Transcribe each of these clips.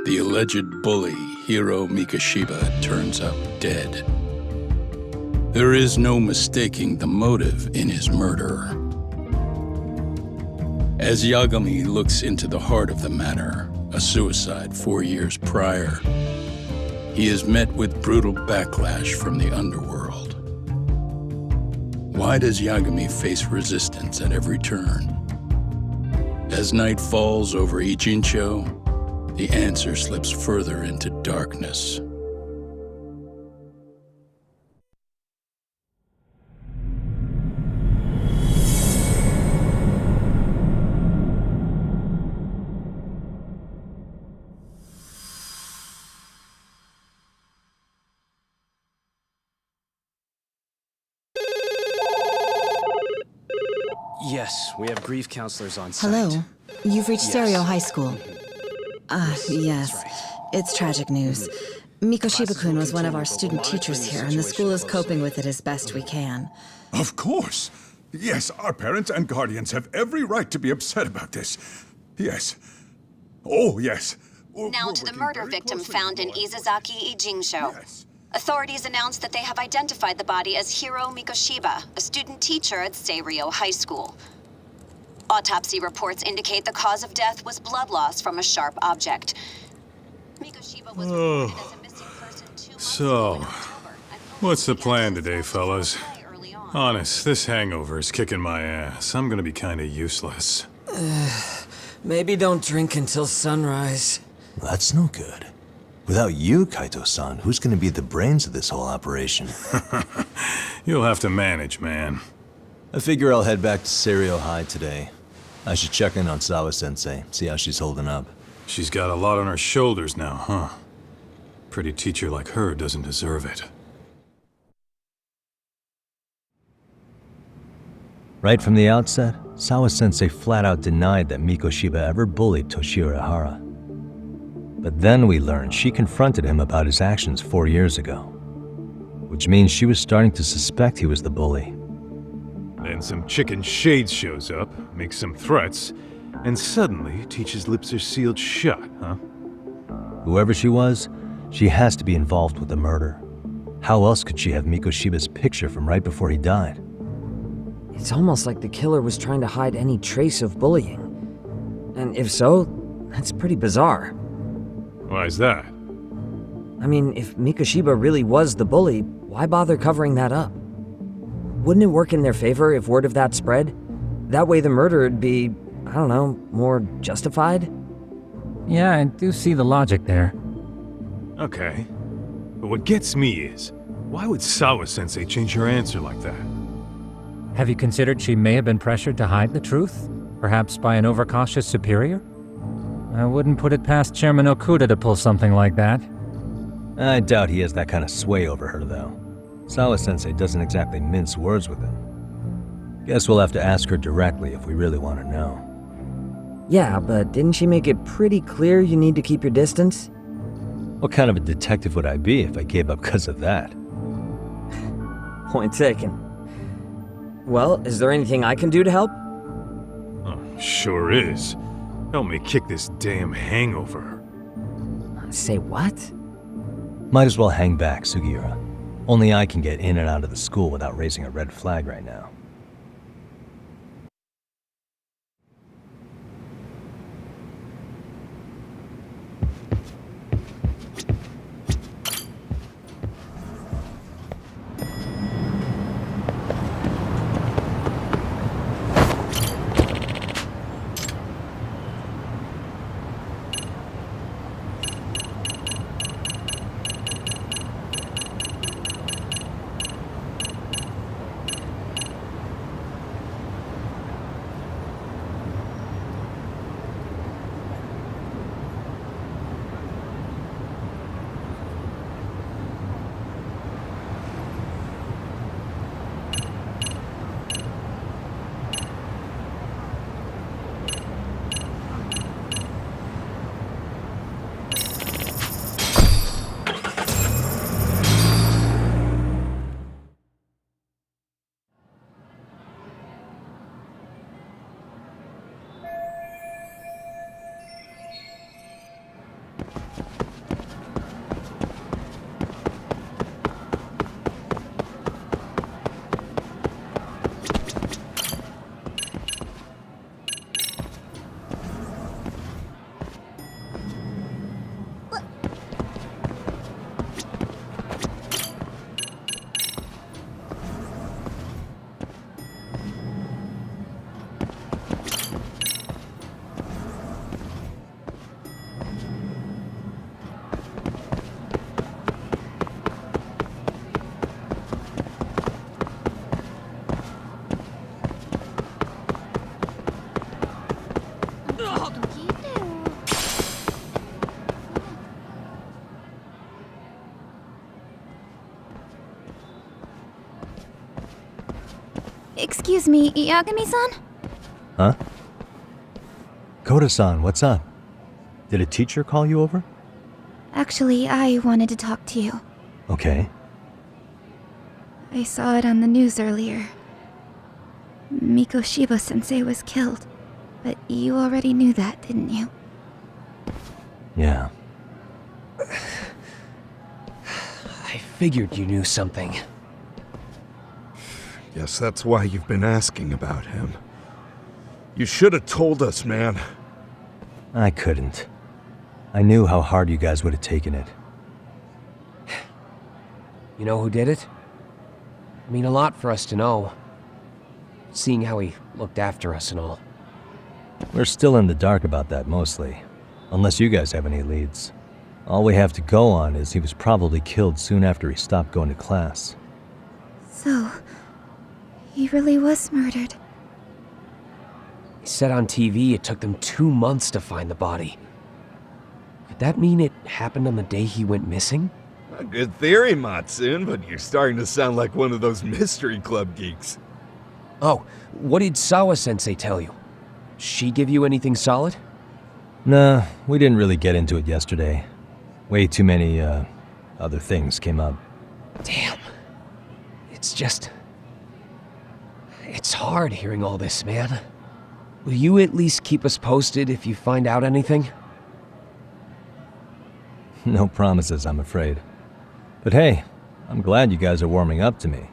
The alleged bully, Hiro Mikoshiba, turns up dead. There is no mistaking the motive in his murder. As Yagami looks into the heart of the matter, a suicide 4 years prior, he is met with brutal backlash from the underworld. Why does Yagami face resistance at every turn? As night falls over Ichincho, the answer slips further into darkness. Yes, we have grief counselors on site. Hello. You've reached Yes. Stereo High School. Yes. That's right. It's tragic news. Mikoshiba-kun was one of our student teachers here, and the school is coping with it as best we can. Of course. Yes, our parents and guardians have every right to be upset about this. Yes. Oh, yes. Now to the murder victim found in Izazaki, Ijincho. Yes. Authorities announced that they have identified the body as Hiro Mikoshiba, a student teacher at Seirio High School. Autopsy reports indicate the cause of death was blood loss from a sharp object. Mikoshiba was reported as a missing person 2 months So, ago in October, and what's the police plan began today, to fellas? play early on. Honest, this hangover is kicking my ass. I'm gonna be kinda useless. Maybe don't drink until sunrise. That's no good. Without you, Kaito-san, who's gonna be the brains of this whole operation? You'll have to manage, man. I figure I'll head back to Seirio High today. I should check in on Sawa-sensei, see how she's holding up. She's got a lot on her shoulders now, huh? Pretty teacher like her doesn't deserve it. Right from the outset, Sawa-sensei flat out denied that Mikoshiba ever bullied Toshiro Hara. But then we learned she confronted him about his actions 4 years ago, which means she was starting to suspect he was the bully. Then some chicken shade shows up, makes some threats, and suddenly teacher's lips are sealed shut, huh? Whoever she was, she has to be involved with the murder. How else could she have Mikoshiba's picture from right before he died? It's almost like the killer was trying to hide any trace of bullying. And if so, that's pretty bizarre. Why is that? I mean, if Mikoshiba really was the bully, why bother covering that up? Wouldn't it work in their favor if word of that spread? That way the murder would be, I don't know, more justified? Yeah, I do see the logic there. Okay. But what gets me is, why would Sawa-sensei change her answer like that? Have you considered she may have been pressured to hide the truth? Perhaps by an overcautious superior? I wouldn't put it past Chairman Okuda to pull something like that. I doubt he has that kind of sway over her, though. Sawa-sensei doesn't exactly mince words with him. Guess we'll have to ask her directly if we really want to know. Yeah, but didn't she make it pretty clear you need to keep your distance? What kind of a detective would I be if I gave up because of that? Point taken. Well, is there anything I can do to help? Oh, sure is. Help me kick this damn hangover. Say what? Might as well hang back, Sugiura. Only I can get in and out of the school without raising a red flag right now. Excuse me, Yagami-san? Huh? Koda-san, what's up? Did a teacher call you over? Actually, I wanted to talk to you. Okay. I saw it on the news earlier. Mikoshiba-sensei was killed. But you already knew that, didn't you? Yeah. I figured you knew something. Guess that's why you've been asking about him. You should have told us, man. I couldn't. I knew how hard you guys would have taken it. You know who did it? I mean, a lot for us to know. Seeing how he looked after us and all. We're still in the dark about that, mostly. Unless you guys have any leads. All we have to go on is he was probably killed soon after he stopped going to class. So, he really was murdered. He said on TV it took them 2 months to find the body. Could that mean it happened on the day he went missing? A good theory, Matsun, but you're starting to sound like one of those mystery club geeks. Oh, what did Sawa-sensei tell you? She give you anything solid? Nah, we didn't really get into it yesterday. Way too many, other things came up. Damn. It's just... It's hard hearing all this, man. Will you at least keep us posted if you find out anything? No promises, I'm afraid. But hey, I'm glad you guys are warming up to me.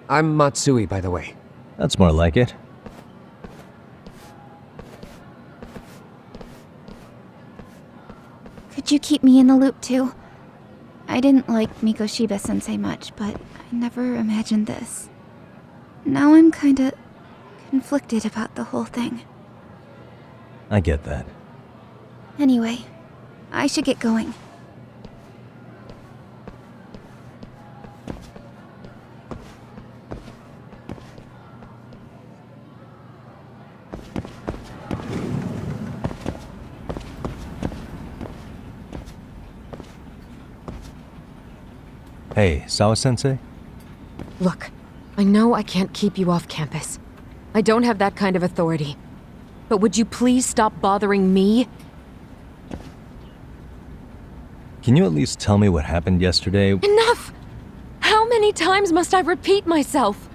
I'm Matsui, by the way. That's more like it. Could you keep me in the loop too? I didn't like Mikoshiba-sensei much, but I never imagined this. Now I'm kinda conflicted about the whole thing. I get that. Anyway, I should get going. Hey, Sawa-sensei? Look, I know I can't keep you off campus. I don't have that kind of authority. But would you please stop bothering me? Can you at least tell me what happened yesterday? Enough! How many times must I repeat myself?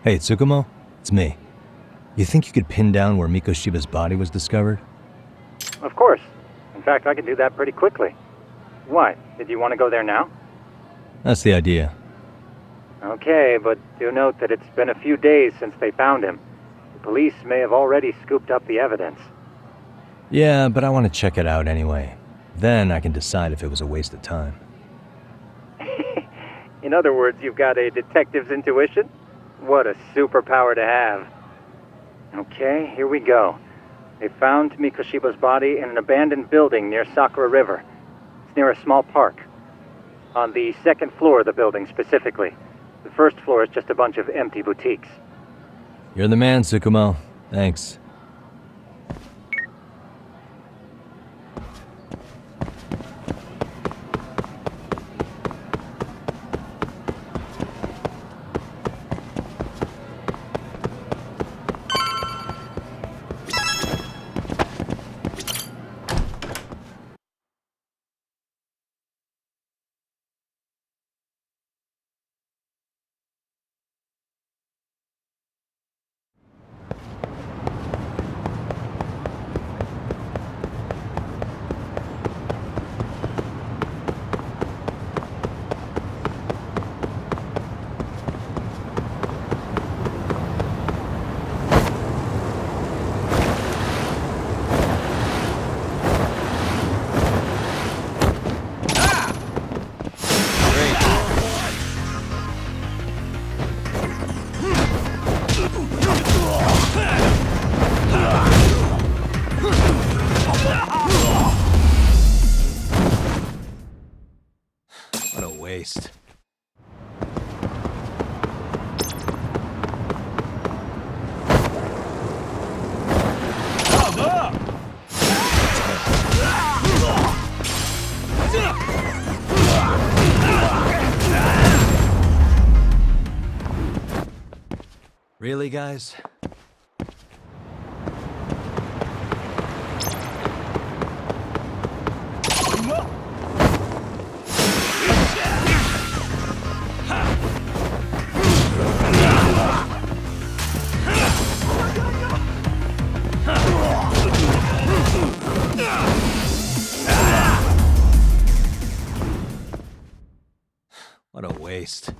Hey, Tsukumo? It's me. You think you could pin down where Mikoshiba's body was discovered? Of course. In fact, I can do that pretty quickly. What? Did you want to go there now? That's the idea. Okay, but do note that it's been a few days since they found him. The police may have already scooped up the evidence. Yeah, but I want to check it out anyway. Then I can decide if it was a waste of time. In other words, you've got a detective's intuition? What a superpower to have. Okay, here we go. They found Mikoshiba's body in an abandoned building near Sakura River. It's near a small park. On the second floor of the building, specifically. The first floor is just a bunch of empty boutiques. You're the man, Tsukumo. Thanks. waste. Really, guys? What a waste.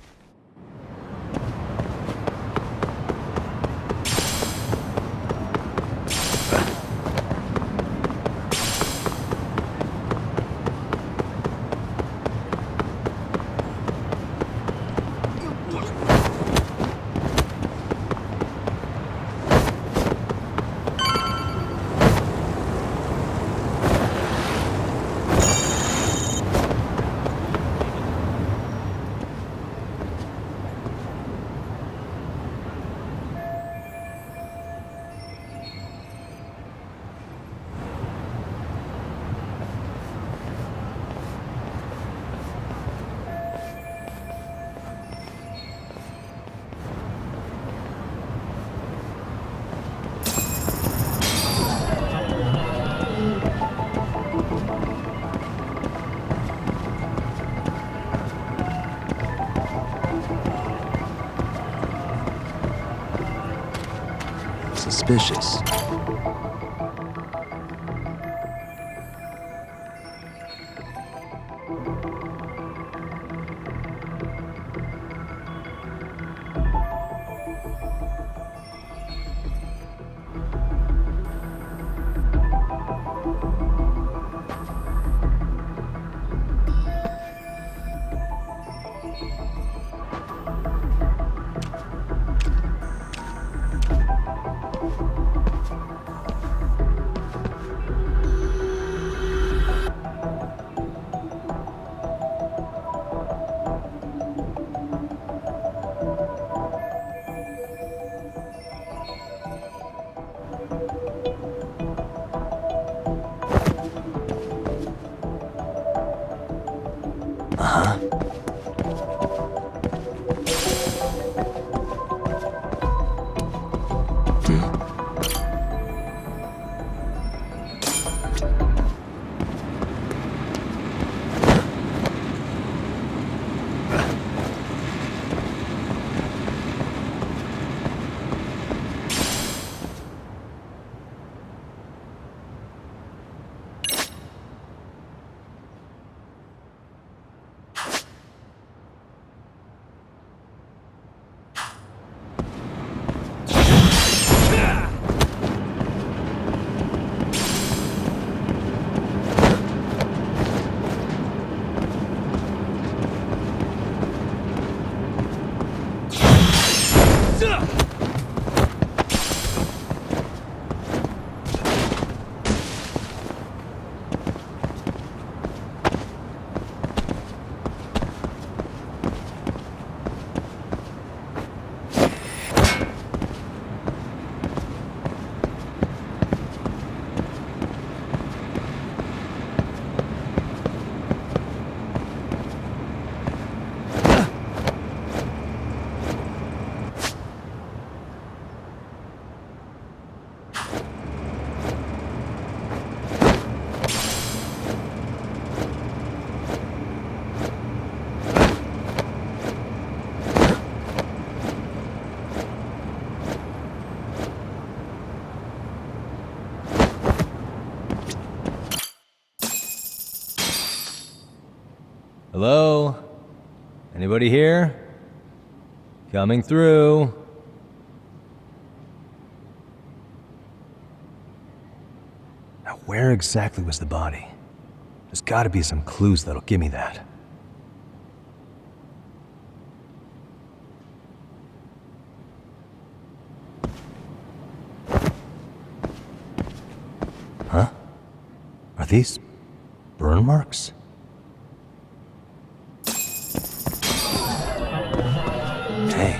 Suspicious. Hello? Anybody here? Coming through. Now, where exactly was the body? There's gotta be some clues that'll give me that. Huh? Are these burn marks? Hey.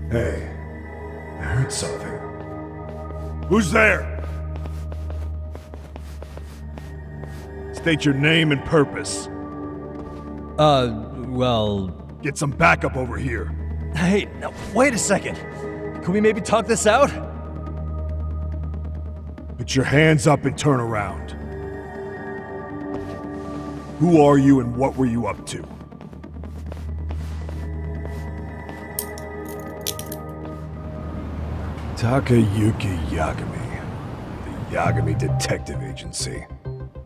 Hey, I heard something. Who's there? State your name and purpose. Well... Get some backup over here. Hey, now, wait a second. Can we maybe talk this out? Put your hands up and turn around. Who are you and what were you up to? Takayuki Yagami. The Yagami Detective Agency.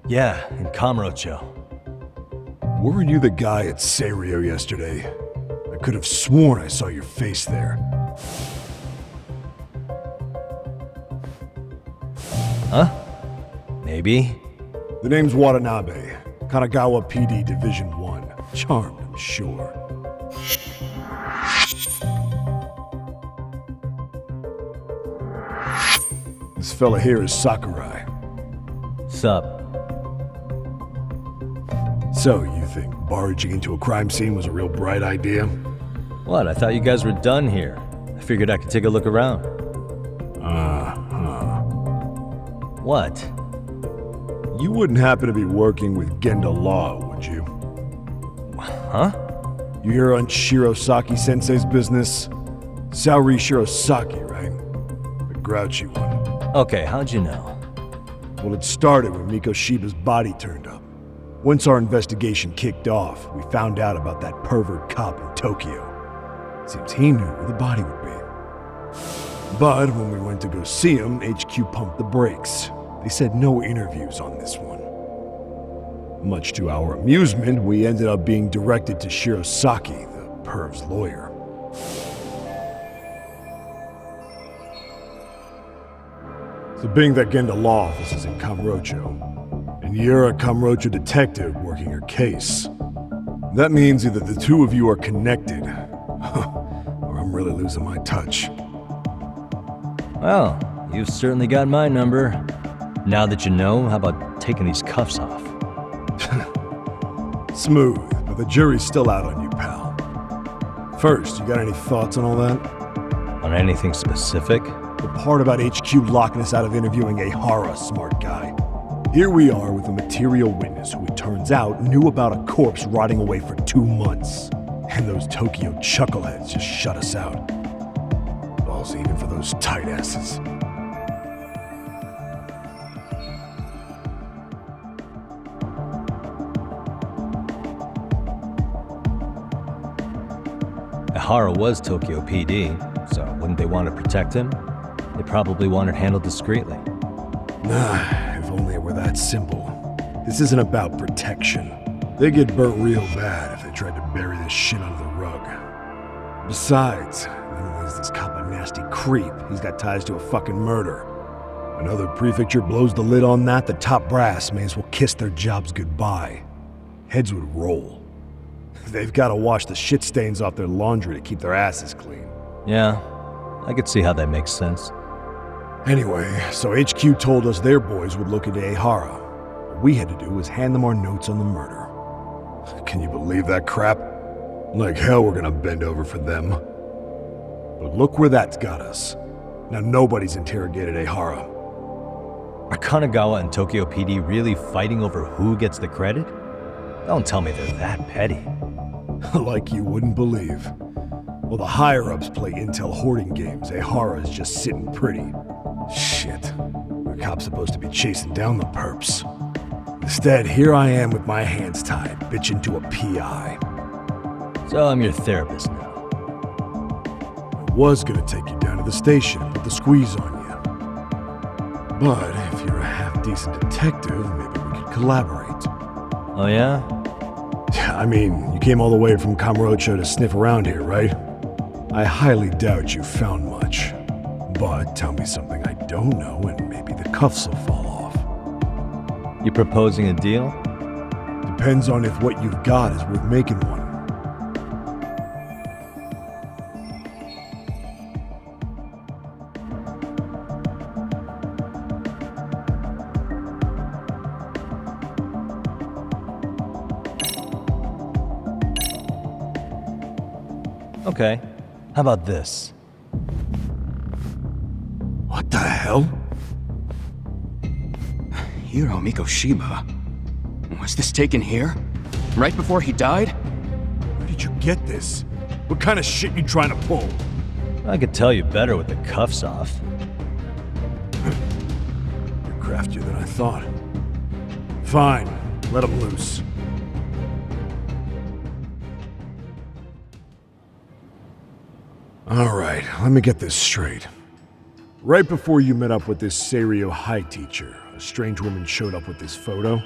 Yeah, in Kamurocho. Weren't you the guy at Seirio yesterday? I could have sworn I saw your face there. Huh? Maybe. The name's Watanabe. Kanagawa PD Division 1. Charmed, I'm sure. This fella here is Sakurai. Sup? So, you think barging into a crime scene was a real bright idea? What? I thought you guys were done here. I figured I could take a look around. What? You wouldn't happen to be working with Genda Law, would you? Huh? You hear on Shirosaki-sensei's business? Saori Shirosaki, right? The grouchy one. Okay, how'd you know? Well, it started when Mikoshiba's body turned up. Once our investigation kicked off, we found out about that pervert cop in Tokyo. Seems he knew where the body would be. But when we went to go see him, HQ pumped the brakes. They said no interviews on this one. Much to our amusement, we ended up being directed to Shirosaki, the perv's lawyer. So being that Genda Law office is in Kamurocho, and you're a Kamurocho detective working your case, that means either the two of you are connected, or I'm really losing my touch. Well, you've certainly got my number. Now that you know, how about taking these cuffs off? Smooth, but the jury's still out on you, pal. First, you got any thoughts on all that? On anything specific? The part about HQ locking us out of interviewing a Hara, smart guy. Here we are with a material witness who it turns out knew about a corpse rotting away for 2 months. And those Tokyo chuckleheads just shut us out. Balls even for those tight asses. Hara was Tokyo PD, so wouldn't they want to protect him? They probably want it handled discreetly. Nah, if only it were that simple. This isn't about protection. They get burnt real bad if they tried to bury this shit under the rug. Besides, then there's this cop a nasty creep. He's got ties to a fucking murder. Another prefecture blows the lid on that, the top brass may as well kiss their jobs goodbye. Heads would roll. They've got to wash the shit stains off their laundry to keep their asses clean. Yeah, I could see how that makes sense. Anyway, so HQ told us their boys would look into Ehara. What we had to do was hand them our notes on the murder. Can you believe that crap? Like hell we're gonna bend over for them. But look where that's got us. Now nobody's interrogated Ehara. Are Kanagawa and Tokyo PD really fighting over who gets the credit? Don't tell me they're that petty. Like you wouldn't believe. While the higher-ups play intel hoarding games, Ehara's just sitting pretty. Shit. The cop's supposed to be chasing down the perps. Instead, here I am with my hands tied, bitching to a PI. So I'm your therapist now. I was gonna take you down to the station and put the squeeze on you. But if you're a half-decent detective, maybe we could collaborate. Oh yeah? Yeah, I mean, you came all the way from Kamurocho to sniff around here, right? I highly doubt you found much. But tell me something I don't know and maybe the cuffs will fall off. You proposing a deal? Depends on if what you've got is worth making one. Okay. How about this? What the hell? Hiro Mikoshiba? Was this taken here? Right before he died? Where did you get this? What kind of shit you trying to pull? I could tell you better with the cuffs off. You're craftier than I thought. Fine, let him loose. Alright, let me get this straight. Right before you met up with this Seiryo High teacher, a strange woman showed up with this photo?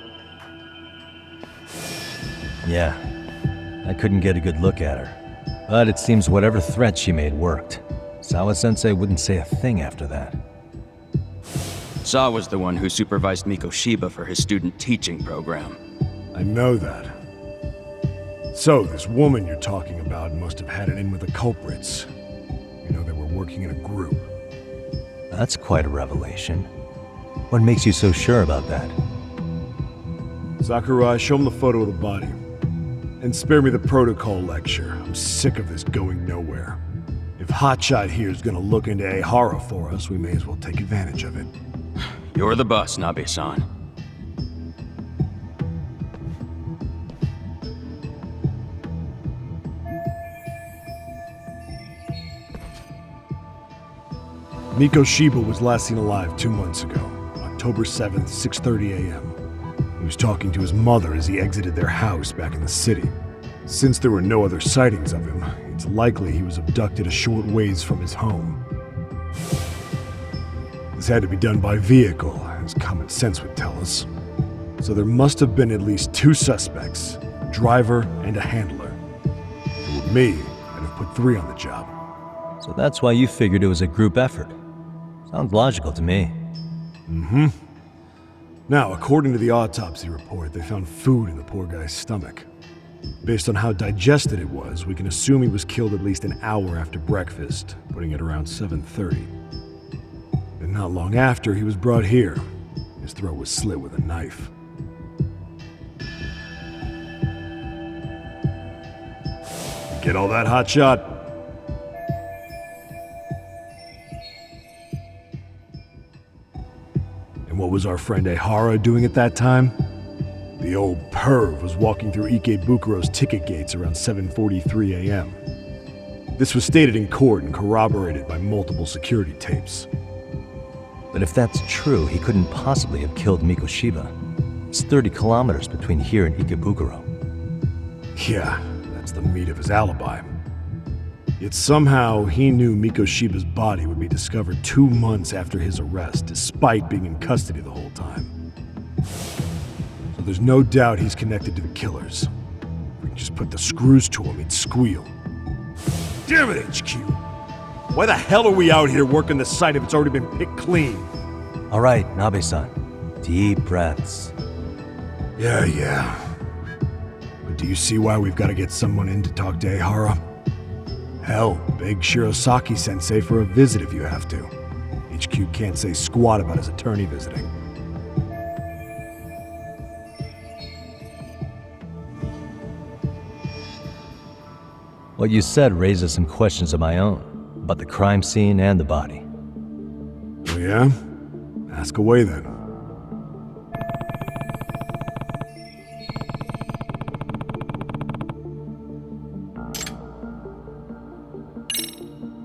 Yeah. I couldn't get a good look at her. But it seems whatever threat she made worked. Sawa-sensei wouldn't say a thing after that. Sawa's the one who supervised Mikoshiba for his student teaching program. I know that. So, this woman you're talking about must have had it in with the culprits. You know, they were working in a group. That's quite a revelation. What makes you so sure about that? Sakurai, show him the photo of the body. And spare me the protocol lecture. I'm sick of this going nowhere. If Hotshot here is gonna look into Ehara for us, we may as well take advantage of it. You're the boss, Nabe-san. Mikoshiba was last seen alive 2 months ago, October 7th, 6:30 a.m. He was talking to his mother as he exited their house back in the city. Since there were no other sightings of him, it's likely he was abducted a short ways from his home. This had to be done by vehicle, as common sense would tell us. So there must have been at least 2 suspects, a driver and a handler. If it were me, I'd have put 3 on the job. So that's why you figured it was a group effort. Sounds logical to me. Mm-hmm. Now, according to the autopsy report, they found food in the poor guy's stomach. Based on how digested it was, we can assume he was killed at least an hour after breakfast, putting it around 7:30. And not long after, he was brought here. His throat was slit with a knife. Get all that, Hotshot? And what was our friend Ehara doing at that time? The old perv was walking through Ikebukuro's ticket gates around 7:43 a.m. This was stated in court and corroborated by multiple security tapes. But if that's true, he couldn't possibly have killed Mikoshiba. It's 30 kilometers between here and Ikebukuro. Yeah, that's the meat of his alibi. Yet somehow he knew Mikoshiba's body would be discovered 2 months after his arrest, despite being in custody the whole time. So there's no doubt he's connected to the killers. If we can just put the screws to him, he'd squeal. Damn it, HQ! Why the hell are we out here working the site if it's already been picked clean? All right, Nabe-san. Deep breaths. Yeah. But do you see why we've got to get someone in to talk to Ehara? Hell, beg Shirosaki-sensei for a visit if you have to. HQ can't say squat about his attorney visiting. What you said raises some questions of my own, about the crime scene and the body. Oh yeah? Ask away then.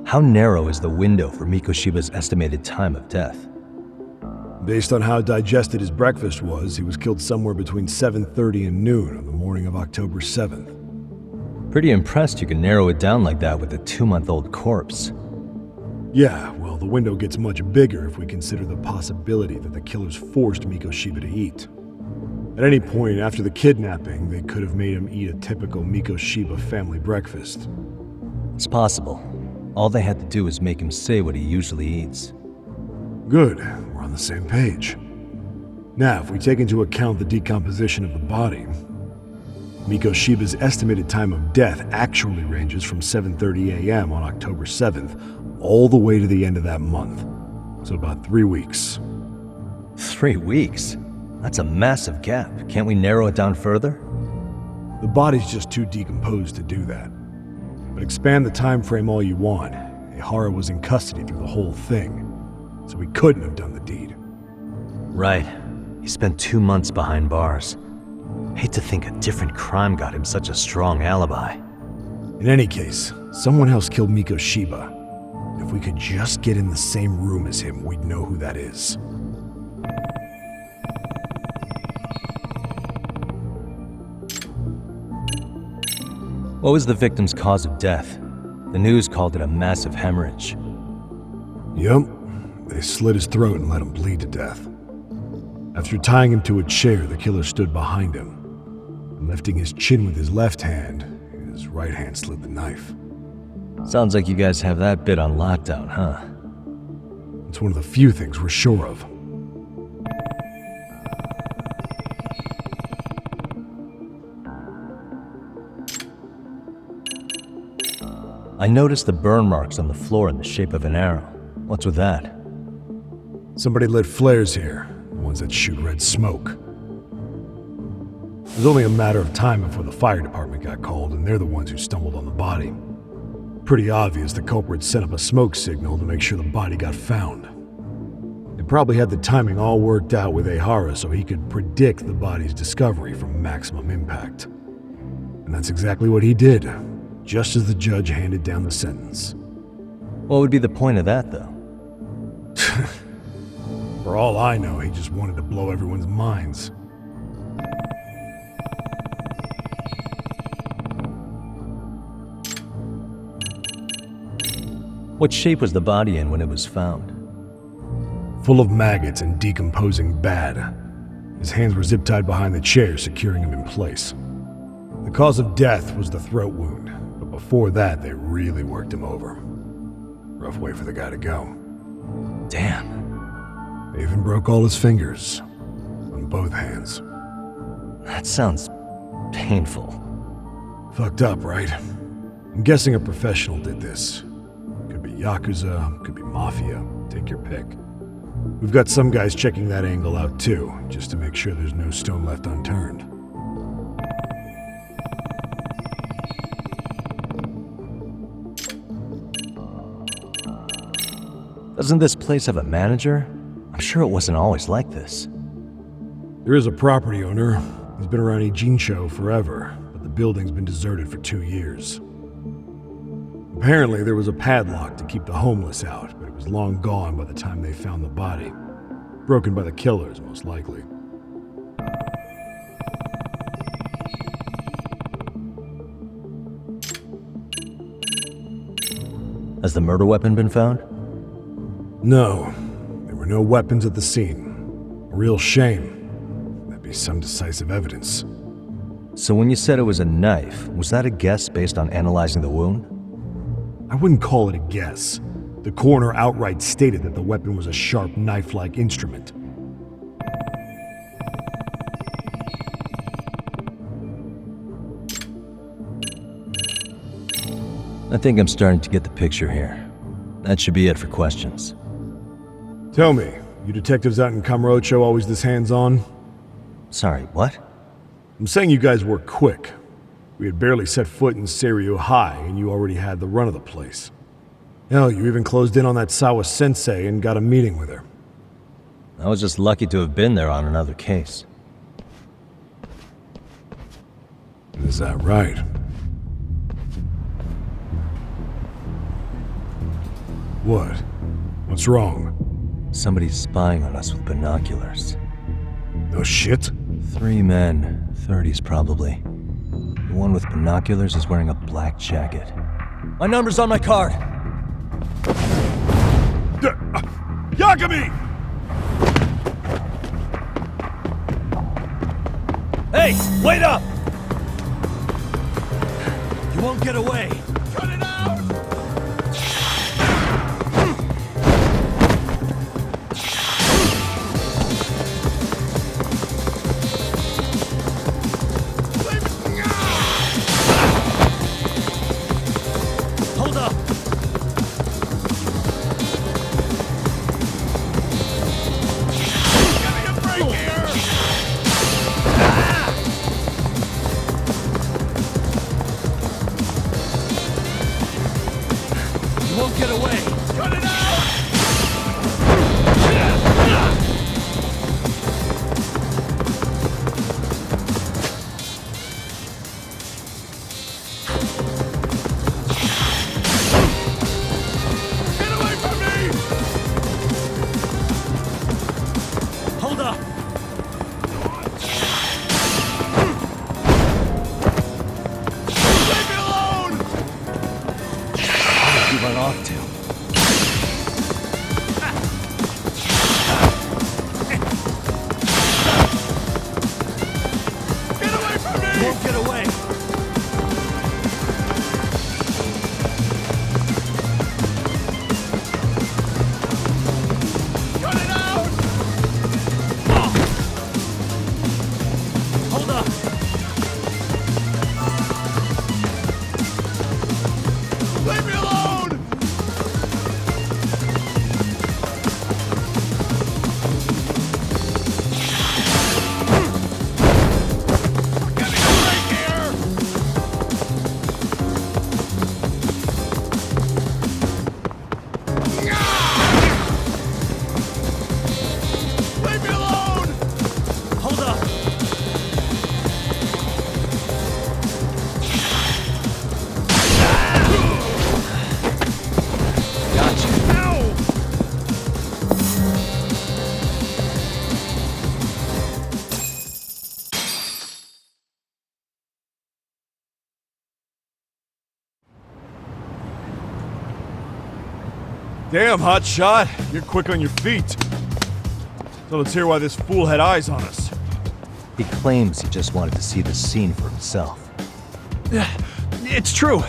How narrow is the window for Mikoshiba's estimated time of death? Based on how digested his breakfast was, he was killed somewhere between 7:30 and noon on the morning of October 7th. Pretty impressed you can narrow it down like that with a 2-month-old corpse. Yeah, well, the window gets much bigger if we consider the possibility that the killers forced Mikoshiba to eat. At any point after the kidnapping, they could have made him eat a typical Mikoshiba family breakfast. It's possible. All they had to do was make him say what he usually eats. Good, we're on the same page. Now, if we take into account the decomposition of the body, Mikoshiba's estimated time of death actually ranges from 7:30 a.m. on October 7th all the way to the end of that month. So about 3 weeks. 3 weeks? That's a massive gap. Can't we narrow it down further? The body's just too decomposed to do that. But expand the time frame all you want. Ihara was in custody through the whole thing, so he couldn't have done the deed. Right. He spent 2 months behind bars. Hate to think a different crime got him such a strong alibi. In any case, someone else killed Mikoshiba. If we could just get in the same room as him, we'd know who that is. What was the victim's cause of death? The news called it a massive hemorrhage. Yup. They slit his throat and let him bleed to death. After tying him to a chair, the killer stood behind him. And lifting his chin with his left hand, his right hand slid the knife. Sounds like you guys have that bit on lockdown, huh? It's one of the few things we're sure of. I noticed the burn marks on the floor in the shape of an arrow. What's with that? Somebody lit flares here, the ones that shoot red smoke. It was only a matter of time before the fire department got called, and they're the ones who stumbled on the body. Pretty obvious the culprit set up a smoke signal to make sure the body got found. They probably had the timing all worked out with Ihara so he could predict the body's discovery from maximum impact. And that's exactly what he did, just as the judge handed down the sentence. What would be the point of that, though? For all I know, he just wanted to blow everyone's minds. What shape was the body in when it was found? Full of maggots and decomposing bad. His hands were zip-tied behind the chair, securing him in place. The cause of death was the throat wound, but before that, they really worked him over. Rough way for the guy to go. Damn. They even broke all his fingers. On both hands. That sounds painful. Fucked up, right? I'm guessing a professional did this. Could be Yakuza, could be Mafia. Take your pick. We've got some guys checking that angle out too, just to make sure there's no stone left unturned. Doesn't this place have a manager? I'm sure it wasn't always like this. There is a property owner. He's been around Ijincho forever, but the building's been deserted for 2 years. Apparently, there was a padlock to keep the homeless out, but it was long gone by the time they found the body. Broken by the killers, most likely. Has the murder weapon been found? No. There were no weapons at the scene. A real shame. That'd be some decisive evidence. So when you said it was a knife, was that a guess based on analyzing the wound? I wouldn't call it a guess. The coroner outright stated that the weapon was a sharp knife-like instrument. I think I'm starting to get the picture here. That should be it for questions. Tell me, you detectives out in Kamurocho always this hands-on? Sorry, what? I'm saying you guys work quick. We had barely set foot in Seiryu High, and you already had the run of the place. Hell, you even closed in on that Sawa sensei and got a meeting with her. I was just lucky to have been there on another case. Is that right? What? What's wrong? Somebody's spying on us with binoculars. No shit? 3 men, 30s probably. The one with binoculars is wearing a black jacket. My number's on my card! Yagami! Hey, wait up! You won't get away! Cut it out! Hold up! Give me a break here! You won't get away! Cut it out! Get away from me! Hold up! Leave me alone! You run off to? Get away from me! You won't get away! Cut it out! Hold up! Leave me alone! We're getting a break here! Leave me alone! Hold up! Gotcha. Ow! Damn, hotshot. You're quick on your feet. So let's hear why this fool had eyes on us. He claims he just wanted to see the scene for himself. It's true.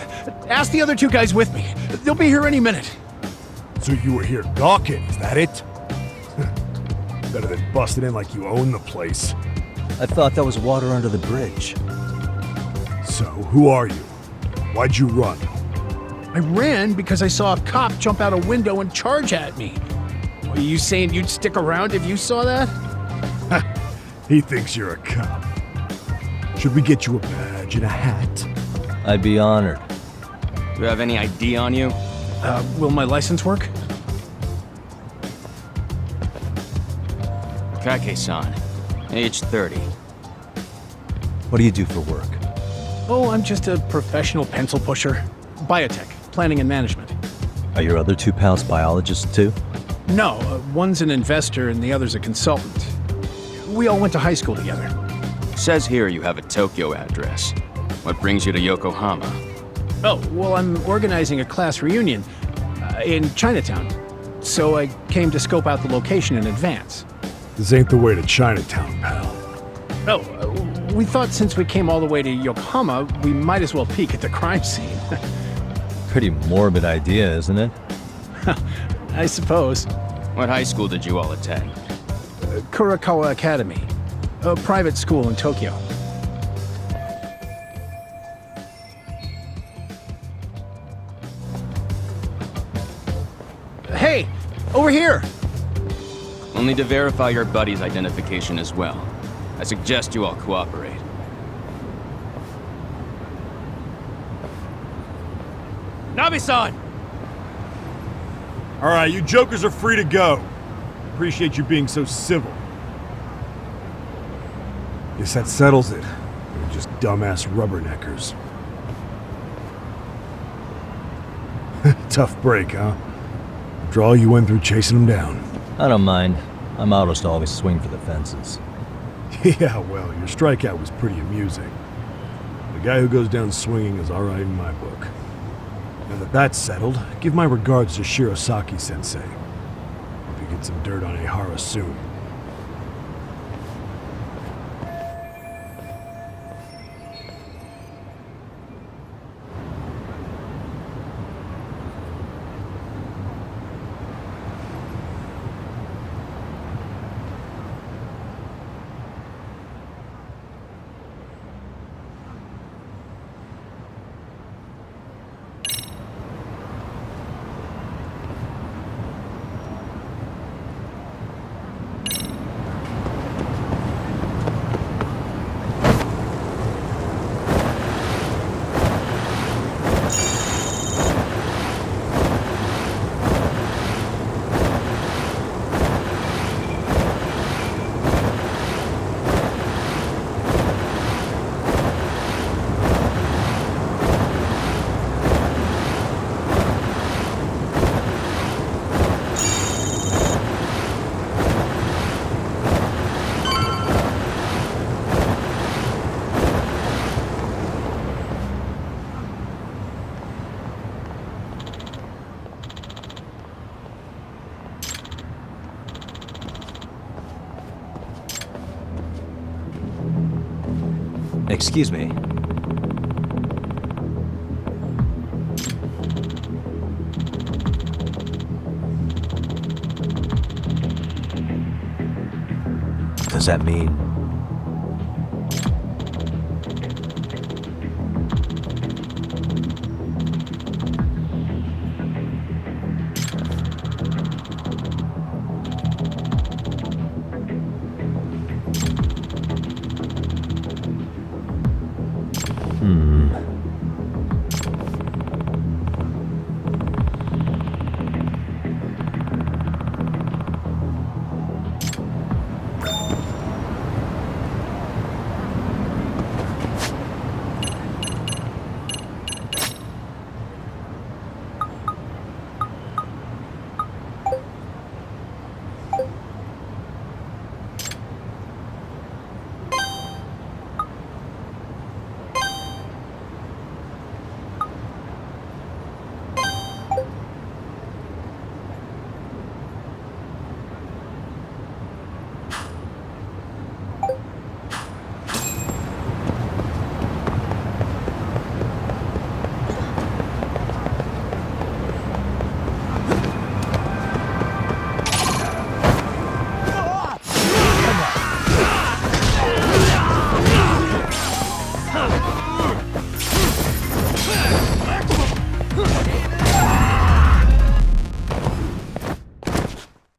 Ask the other 2 guys with me. They'll be here any minute. So you were here gawking, is that it? Better than busting in like you own the place. I thought that was water under the bridge. So, who are you? Why'd you run? I ran because I saw a cop jump out a window and charge at me. Are you saying you'd stick around if you saw that? He thinks you're a cop. Should we get you a badge and a hat? I'd be honored. Do you have any ID on you? Will my license work? Kake-san, age 30. What do you do for work? Oh, I'm just a professional pencil pusher. Biotech, planning and management. Are your other 2 pals biologists too? No, one's an investor and the other's a consultant. We all went to high school together. Says here you have a Tokyo address. What brings you to Yokohama? Oh, well, I'm organizing a class reunion in Chinatown. So I came to scope out the location in advance. This ain't the way to Chinatown, pal. Oh, we thought since we came all the way to Yokohama, we might as well peek at the crime scene. Pretty morbid idea, isn't it? I suppose. What high school did you all attend? Kurakawa Academy, a private school in Tokyo. Hey, over here! We'll need to verify your buddy's identification as well. I suggest you all cooperate. Nabe-san! All right, you jokers are free to go. Appreciate you being so civil. Guess that settles it. They're just dumbass rubberneckers. Tough break, huh? After all you went through chasing him down. I don't mind. My motto's to always swing for the fences. Yeah, well, your strikeout was pretty amusing. The guy who goes down swinging is alright in my book. Now that that's settled, give my regards to Shirosaki-sensei. Hope you get some dirt on Ehara soon. Excuse me. Does that mean...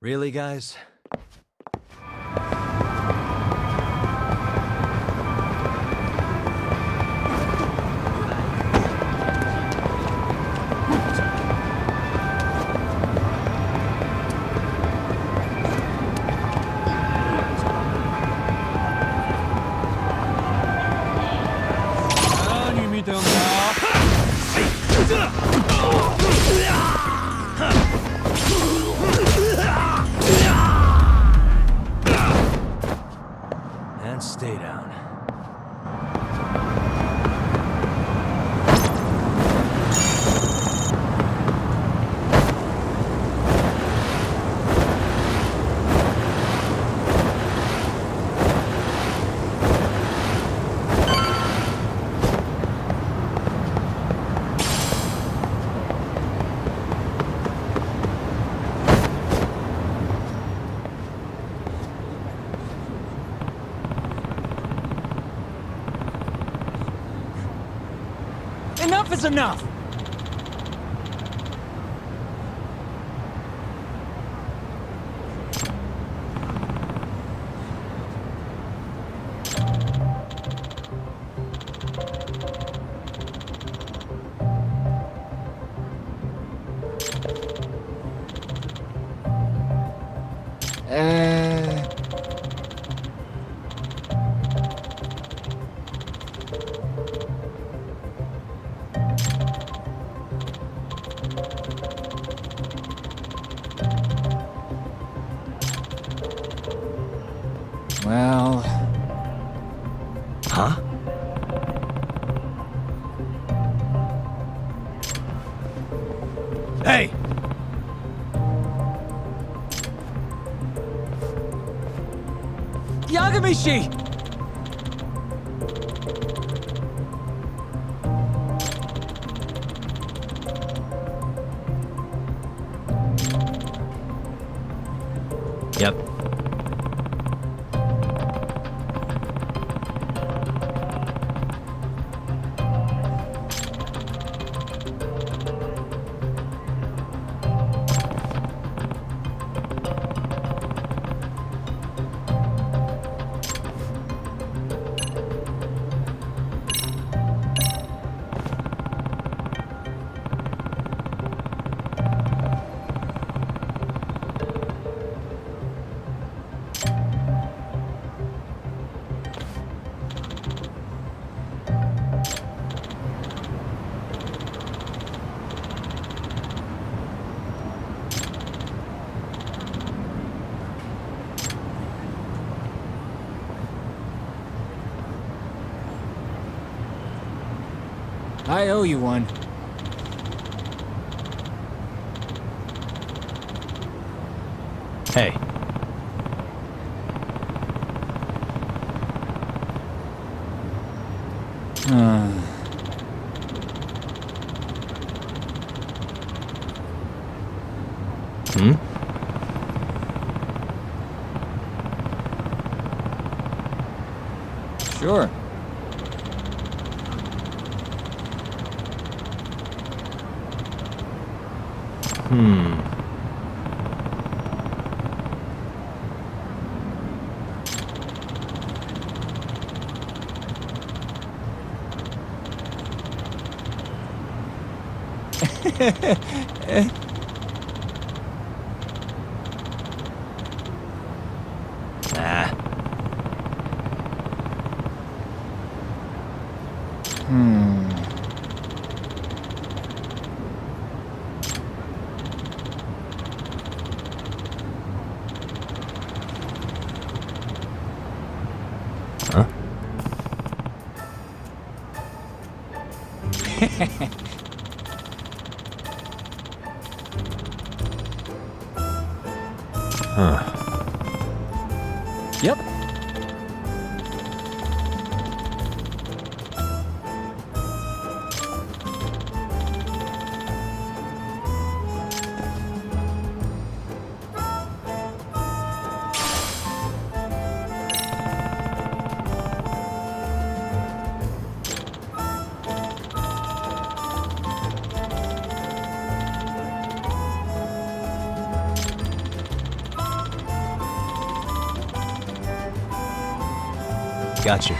Really, guys? And stay down. Enough is enough! Hey! Yagami-shi! Yep. I owe you one. Hey. Hmm? Sure. Nah. Huh? Huh. Yep. Got you.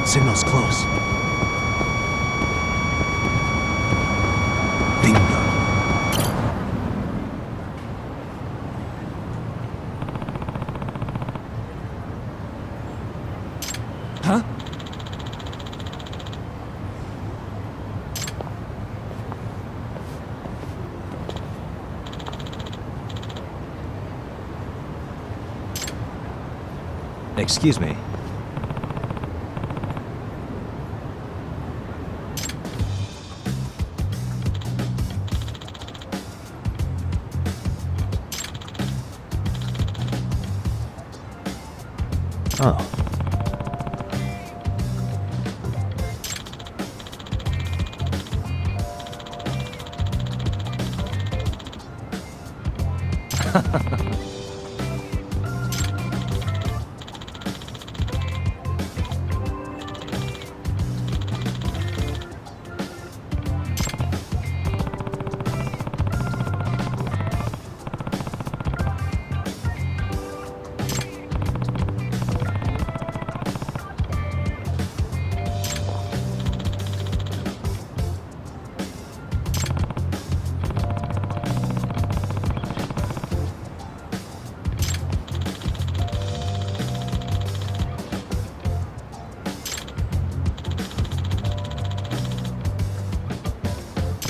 Signal's close. Bingo. Huh? Excuse me. Oh.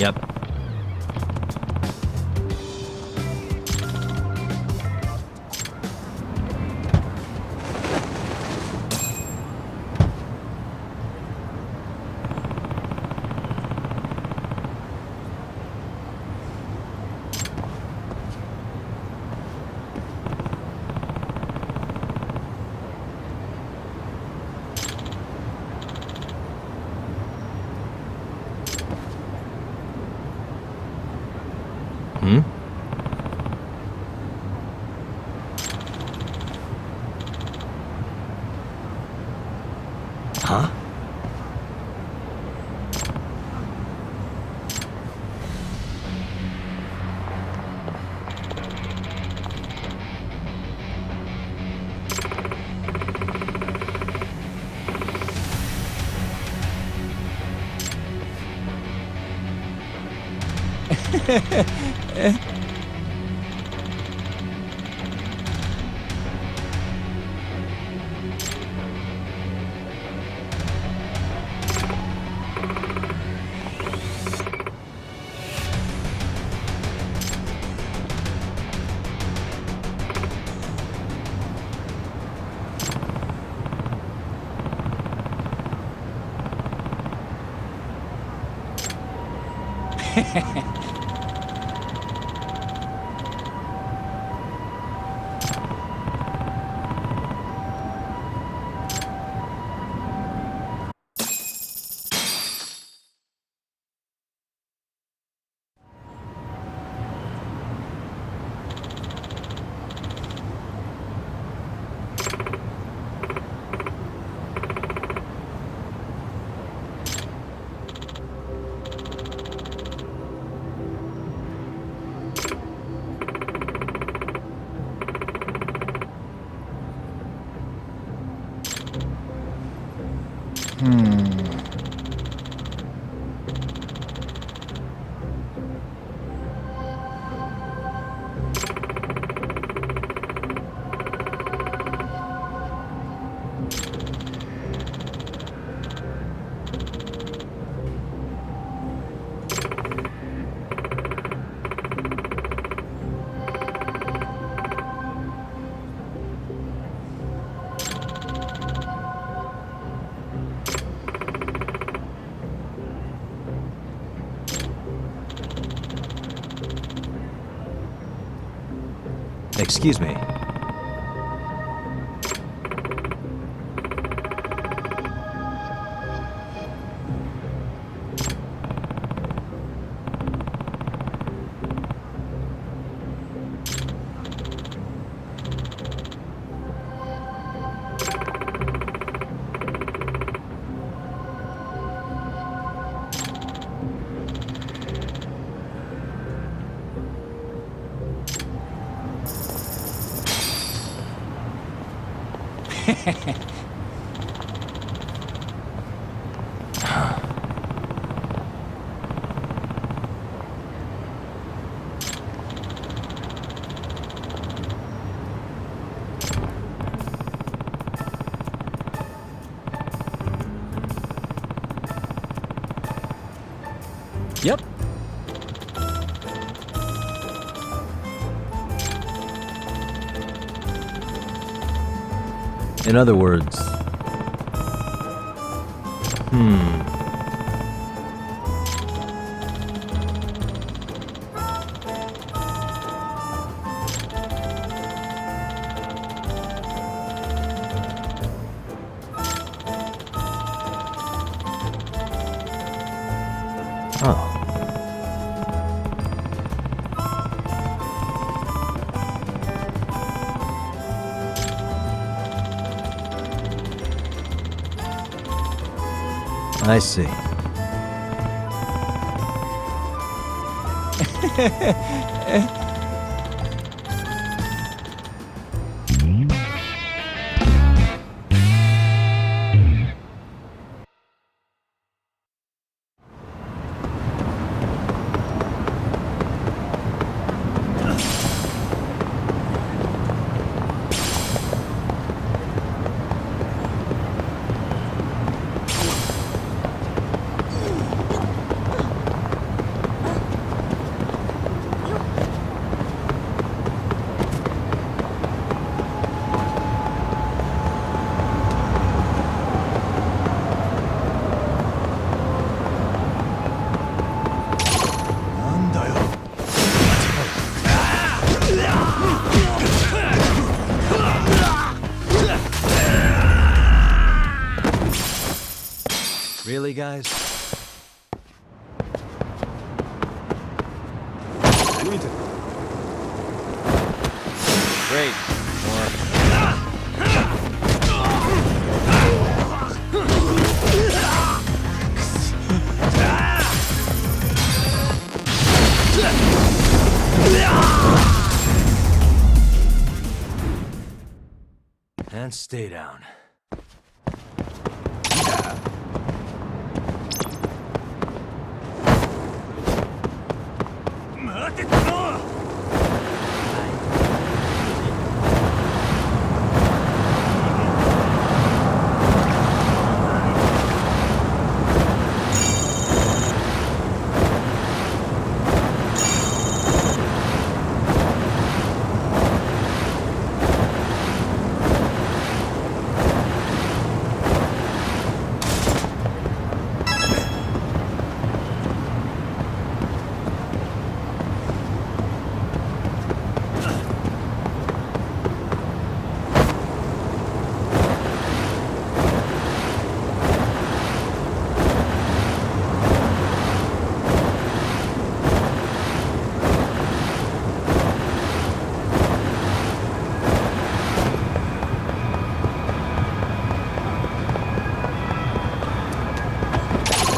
Yep. Hmm? Huh? Excuse me. Yep. In other words... Oh. I see. Really, guys? I need to... Great. And stay down.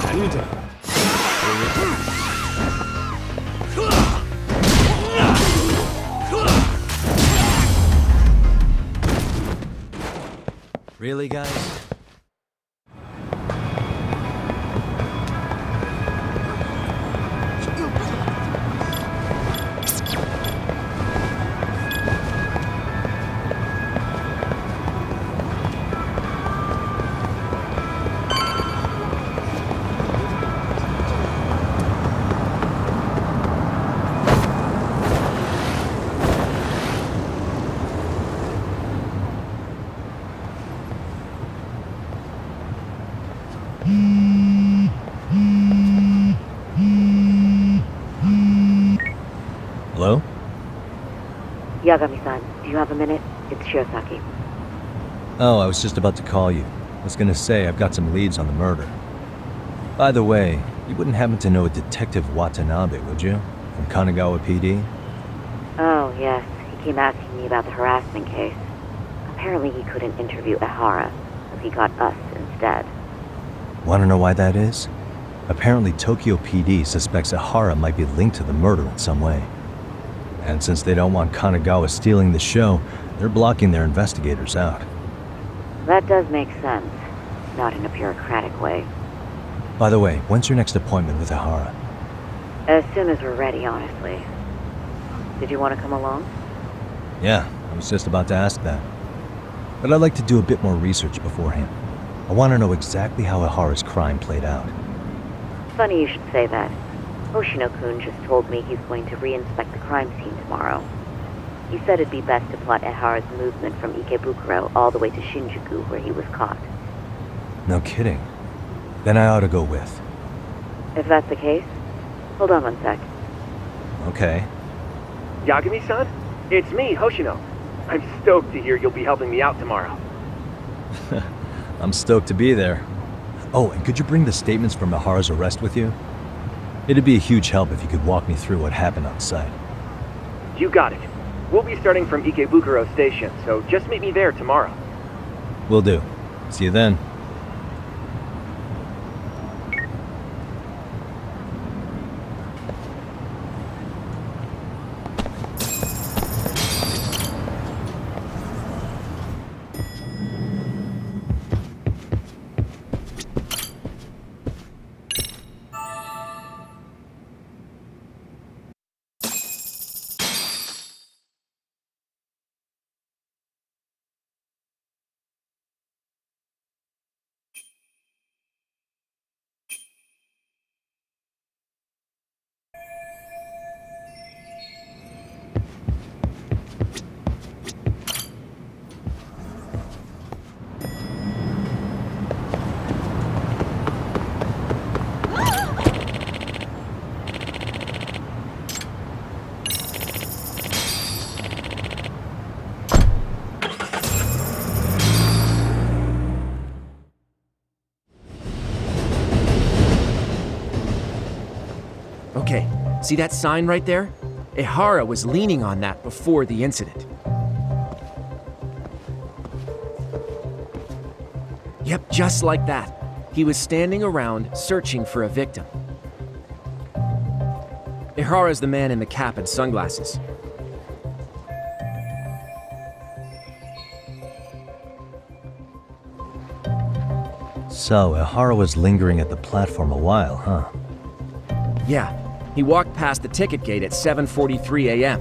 I need to... Really, guys? Hello? Yagami-san, do you have a minute? It's Shirosaki. Oh, I was just about to call you. I was gonna say I've got some leads on the murder. By the way, you wouldn't happen to know a Detective Watanabe, would you? From Kanagawa PD? Oh, yes. He came asking me about the harassment case. Apparently he couldn't interview Ehara, so he got us instead. Wanna know why that is? Apparently Tokyo PD suspects Ehara might be linked to the murder in some way. And since they don't want Kanagawa stealing the show, they're blocking their investigators out. That does make sense. Not in a bureaucratic way. By the way, when's your next appointment with Ehara? As soon as we're ready, honestly. Did you want to come along? Yeah, I was just about to ask that. But I'd like to do a bit more research beforehand. I want to know exactly how Ehara's crime played out. Funny you should say that. Hoshino-kun just told me he's going to re-inspect the crime scene tomorrow. He said it'd be best to plot Ehara's movement from Ikebukuro all the way to Shinjuku, where he was caught. No kidding. Then I ought to go with. If that's the case, hold on one sec. Okay. Yagami-san? It's me, Hoshino. I'm stoked to hear you'll be helping me out tomorrow. I'm stoked to be there. Oh, and could you bring the statements from Ehara's arrest with you? It'd be a huge help if you could walk me through what happened on site. You got it. We'll be starting from Ikebukuro Station, so just meet me there tomorrow. Will do. See you then. See that sign right there? Ehara was leaning on that before the incident. Yep, just like that. He was standing around searching for a victim. Ehara's the man in the cap and sunglasses. So, Ehara was lingering at the platform a while, huh? Yeah, he walked past the ticket gate at 7:43 a.m.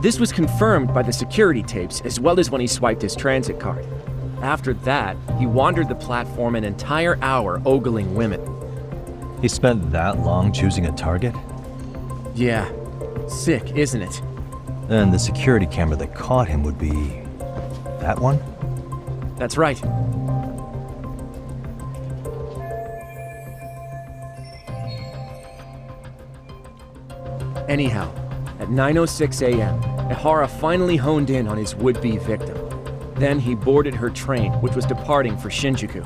This was confirmed by the security tapes as well as when he swiped his transit card. After that, he wandered the platform an entire hour ogling women. He spent that long choosing a target? Yeah, sick, isn't it? And the security camera that caught him would be... that one? That's right. Anyhow, at 9:06 a.m., Ehara finally honed in on his would-be victim. Then he boarded her train, which was departing for Shinjuku.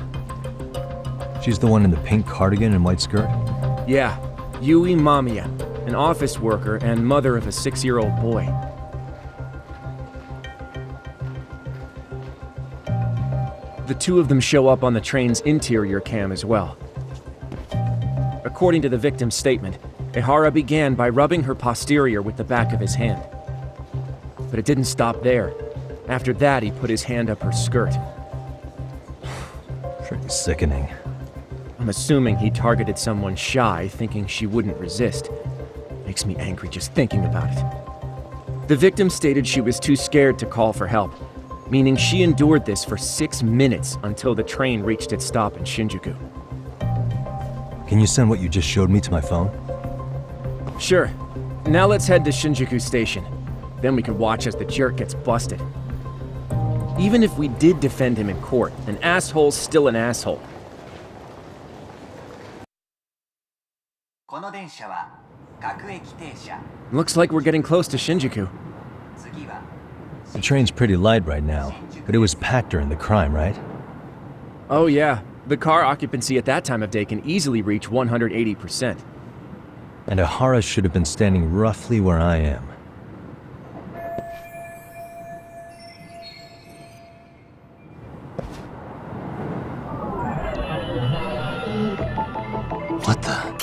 She's the one in the pink cardigan and white skirt? Yeah, Yui Mamiya, an office worker and mother of a 6-year-old boy. The two of them show up on the train's interior cam as well. According to the victim's statement, Ehara began by rubbing her posterior with the back of his hand. But it didn't stop there. After that, he put his hand up her skirt. Pretty sickening. I'm assuming he targeted someone shy, thinking she wouldn't resist. Makes me angry just thinking about it. The victim stated she was too scared to call for help, meaning she endured this for 6 minutes until the train reached its stop in Shinjuku. Can you send what you just showed me to my phone? Sure. Now let's head to Shinjuku Station. Then we can watch as the jerk gets busted. Even if we did defend him in court, an asshole's still an asshole. Looks like we're getting close to Shinjuku. The train's pretty light right now, but it was packed during the crime, right? Oh yeah, the car occupancy at that time of day can easily reach 180%. And Ehara should have been standing roughly where I am. What the?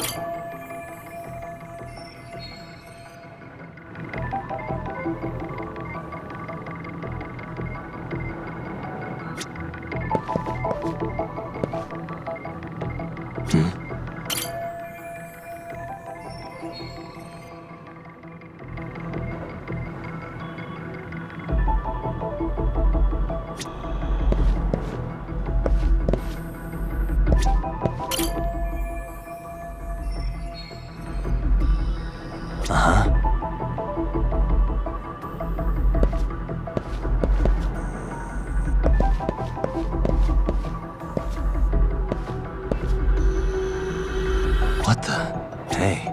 What the? Hey.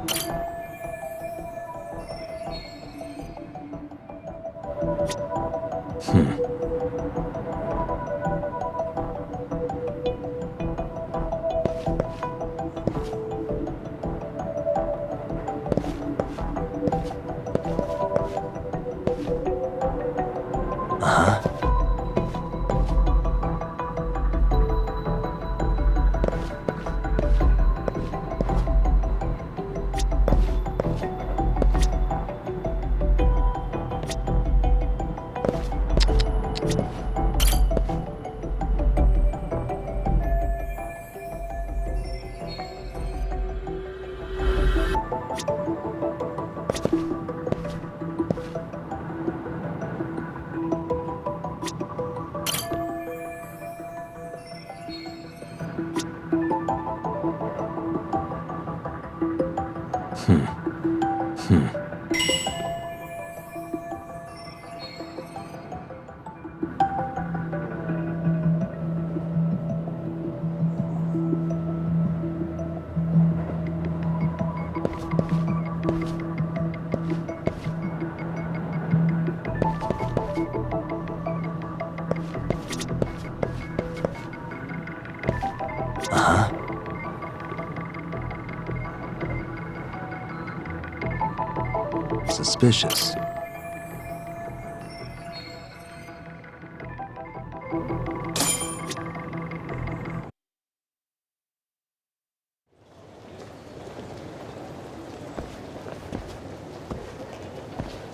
Suspicious.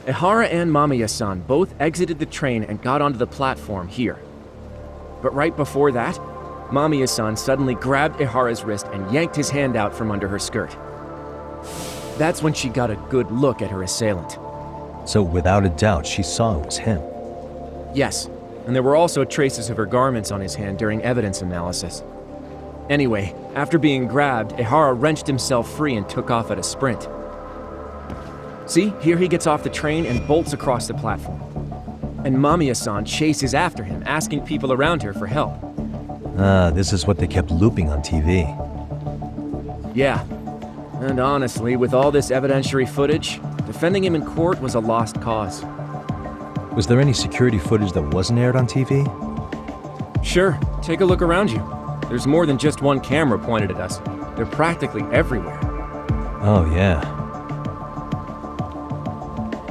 Ehara and Mamiya-san both exited the train and got onto the platform here. But right before that, Mamiya-san suddenly grabbed Ehara's wrist and yanked his hand out from under her skirt. That's when she got a good look at her assailant. So without a doubt, she saw it was him. Yes, and there were also traces of her garments on his hand during evidence analysis. Anyway, after being grabbed, Ehara wrenched himself free and took off at a sprint. See, here he gets off the train and bolts across the platform. And Mamiya-san chases after him, asking people around her for help. Ah, this is what they kept looping on TV. Yeah. And honestly, with all this evidentiary footage, defending him in court was a lost cause. Was there any security footage that wasn't aired on TV? Sure, take a look around you. There's more than just one camera pointed at us. They're practically everywhere. Oh, yeah.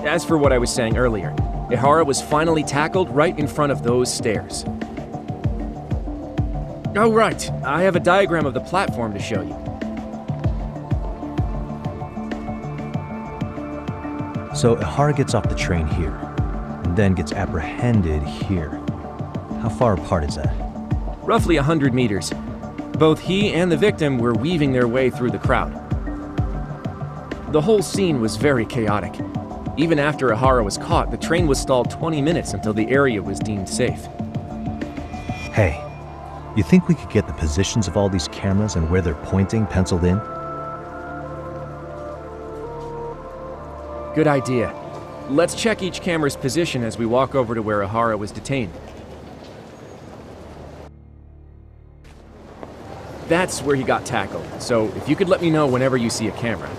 As for what I was saying earlier, Ehara was finally tackled right in front of those stairs. Oh, right. I have a diagram of the platform to show you. So Ehara gets off the train here, and then gets apprehended here. How far apart is that? Roughly 100 meters. Both he and the victim were weaving their way through the crowd. The whole scene was very chaotic. Even after Ehara was caught, the train was stalled 20 minutes until the area was deemed safe. Hey, you think we could get the positions of all these cameras and where they're pointing penciled in? Good idea. Let's check each camera's position as we walk over to where Ehara was detained. That's where he got tackled, so if you could let me know whenever you see a camera.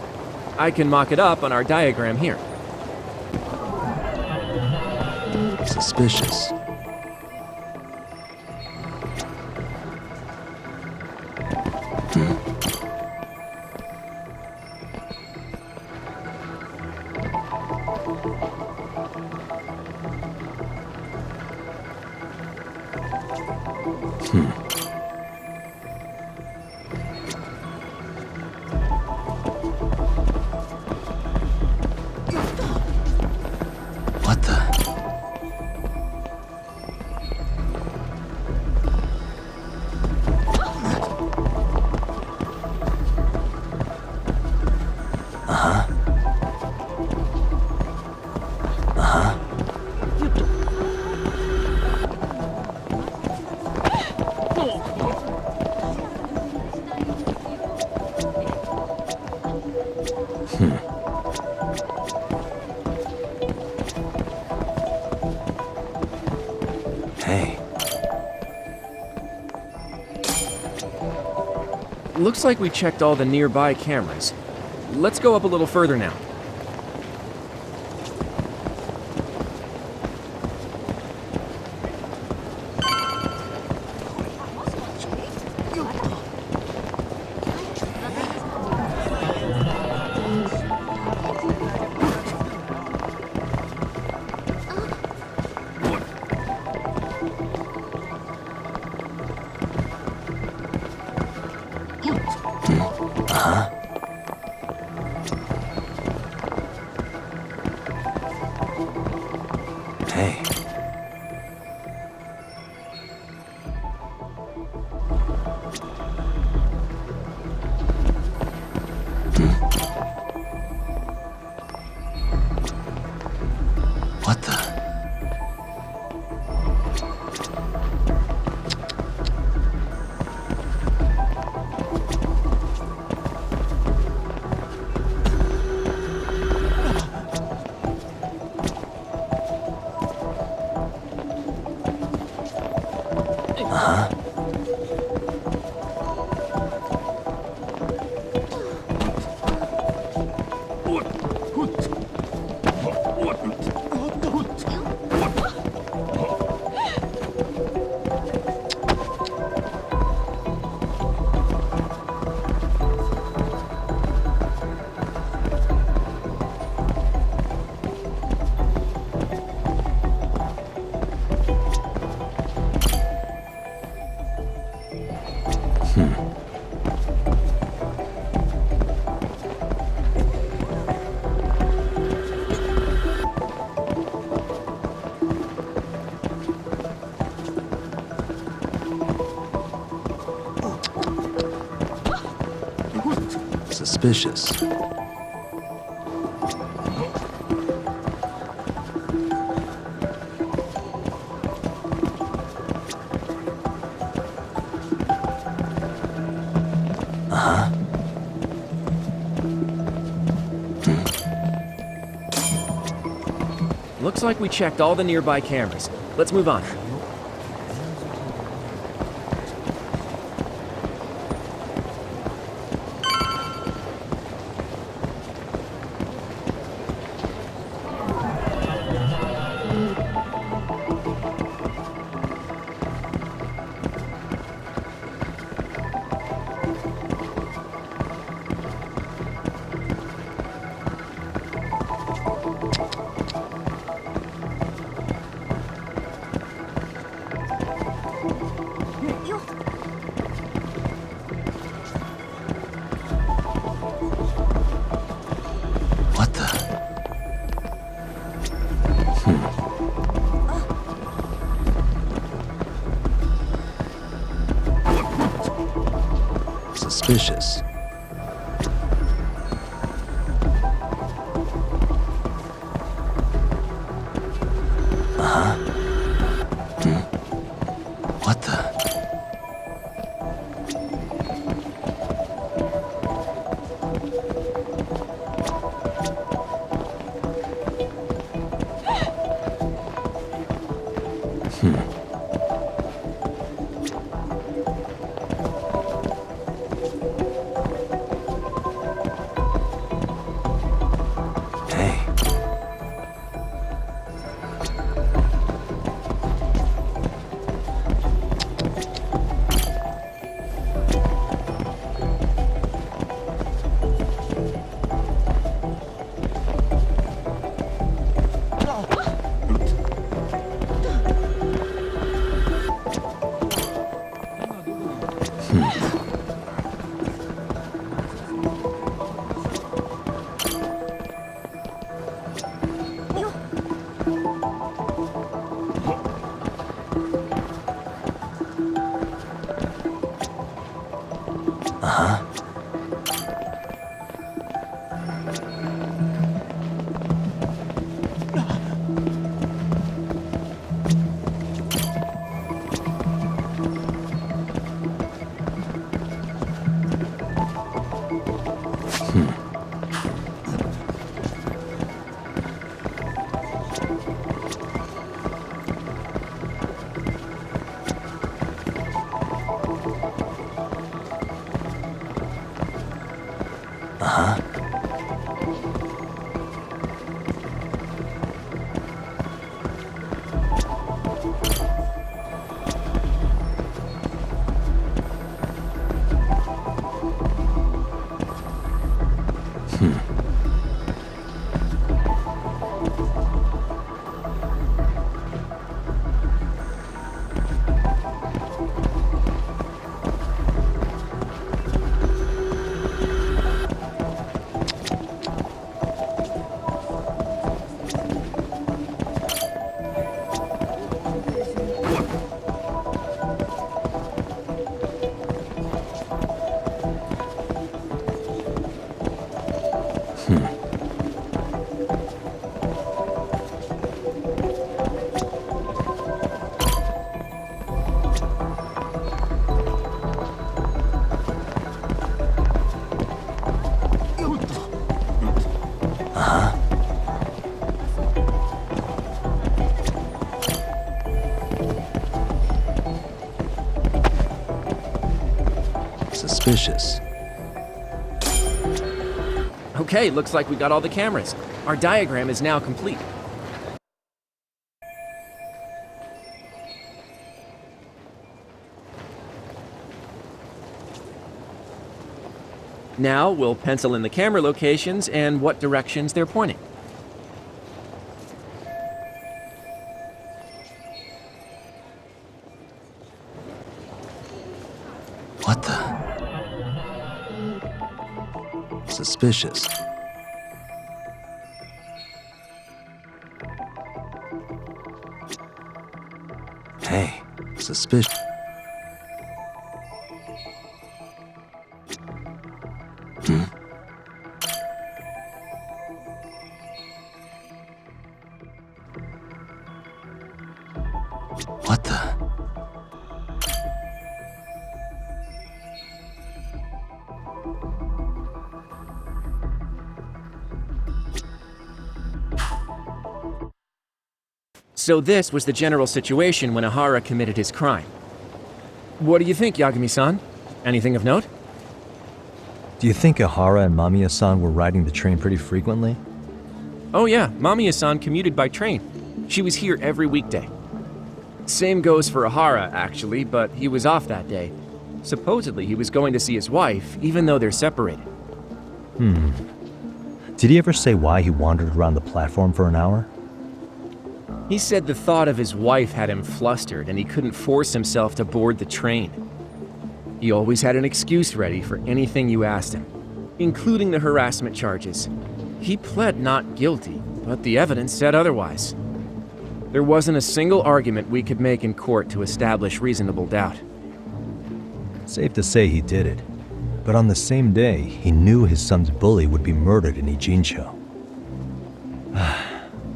I can mock it up on our diagram here. Suspicious. What the? Hey. Looks like we checked all the nearby cameras. Let's go up a little further now. Hey. What the? Suspicious. Looks like we checked all the nearby cameras. Let's move on. What the? Suspicious. What the? Hey. Suspicious. Okay, looks like we got all the cameras. Our diagram is now complete. Now we'll pencil in the camera locations and what directions they're pointing. What the? Suspicious. Hey, suspicious. What the? So this was the general situation when Ihara committed his crime. What do you think, Yagami-san? Anything of note? Do you think Ihara and Mamiya-san were riding the train pretty frequently? Oh yeah, Mamiya-san commuted by train. She was here every weekday. Same goes for Ihara, actually, but he was off that day. Supposedly he was going to see his wife, even though they're separated. Did he ever say why he wandered around the platform for an hour? He said the thought of his wife had him flustered and he couldn't force himself to board the train. He always had an excuse ready for anything you asked him, including the harassment charges. He pled not guilty, but the evidence said otherwise. There wasn't a single argument we could make in court to establish reasonable doubt. Safe to say he did it. But on the same day, he knew his son's bully would be murdered in Ijincho.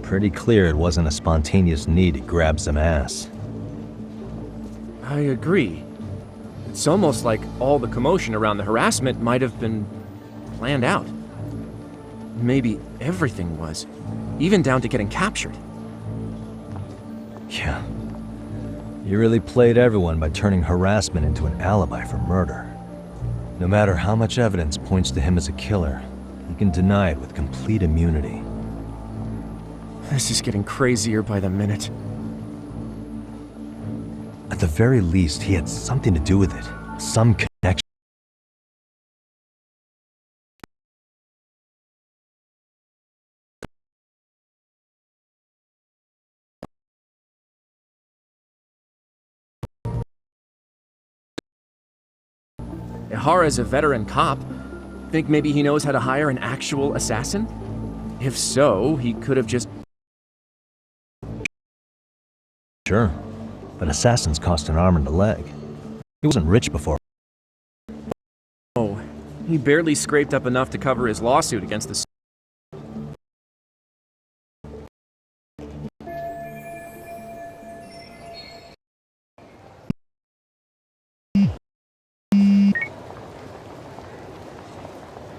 Pretty clear it wasn't a spontaneous need to grab some ass. I agree. It's almost like all the commotion around the harassment might have been planned out. Maybe everything was, even down to getting captured. Yeah. He really played everyone by turning harassment into an alibi for murder. No matter how much evidence points to him as a killer, he can deny it with complete immunity. This is getting crazier by the minute. At the very least, he had something to do with it. Some connection. Ihara's a veteran cop. Think maybe he knows how to hire an actual assassin? If so, he could have just... Sure, but assassins cost an arm and a leg. He wasn't rich before. Oh, he barely scraped up enough to cover his lawsuit against the...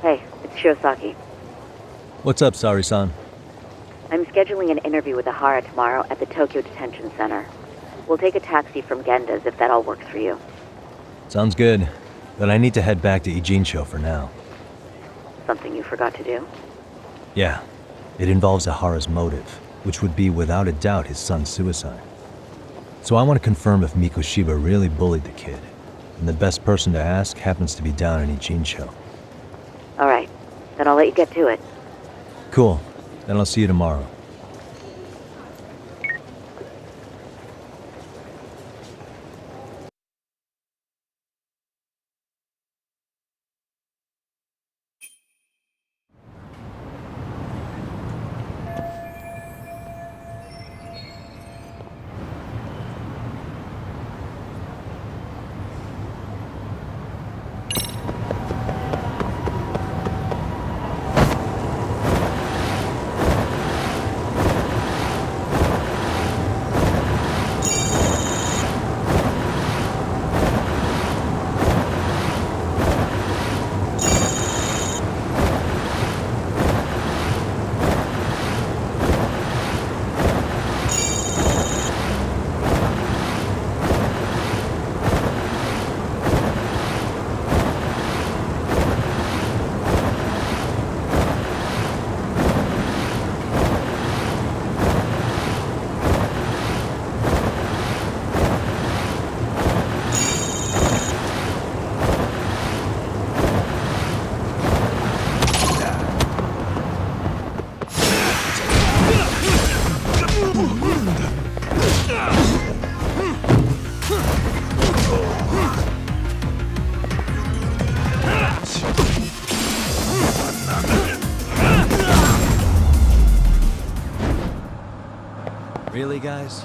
Hey, it's Shirosaki. What's up, Sari-san? I'm scheduling an interview with Ihara tomorrow at the Tokyo Detention Center. We'll take a taxi from Genda's if that all works for you. Sounds good, but I need to head back to Ijincho for now. Something you forgot to do? Yeah, it involves Ihara's motive, which would be without a doubt his son's suicide. So I want to confirm if Mikoshiba really bullied the kid, and the best person to ask happens to be down in Ijincho. Alright, then I'll let you get to it. Cool, then I'll see you tomorrow. Really, guys?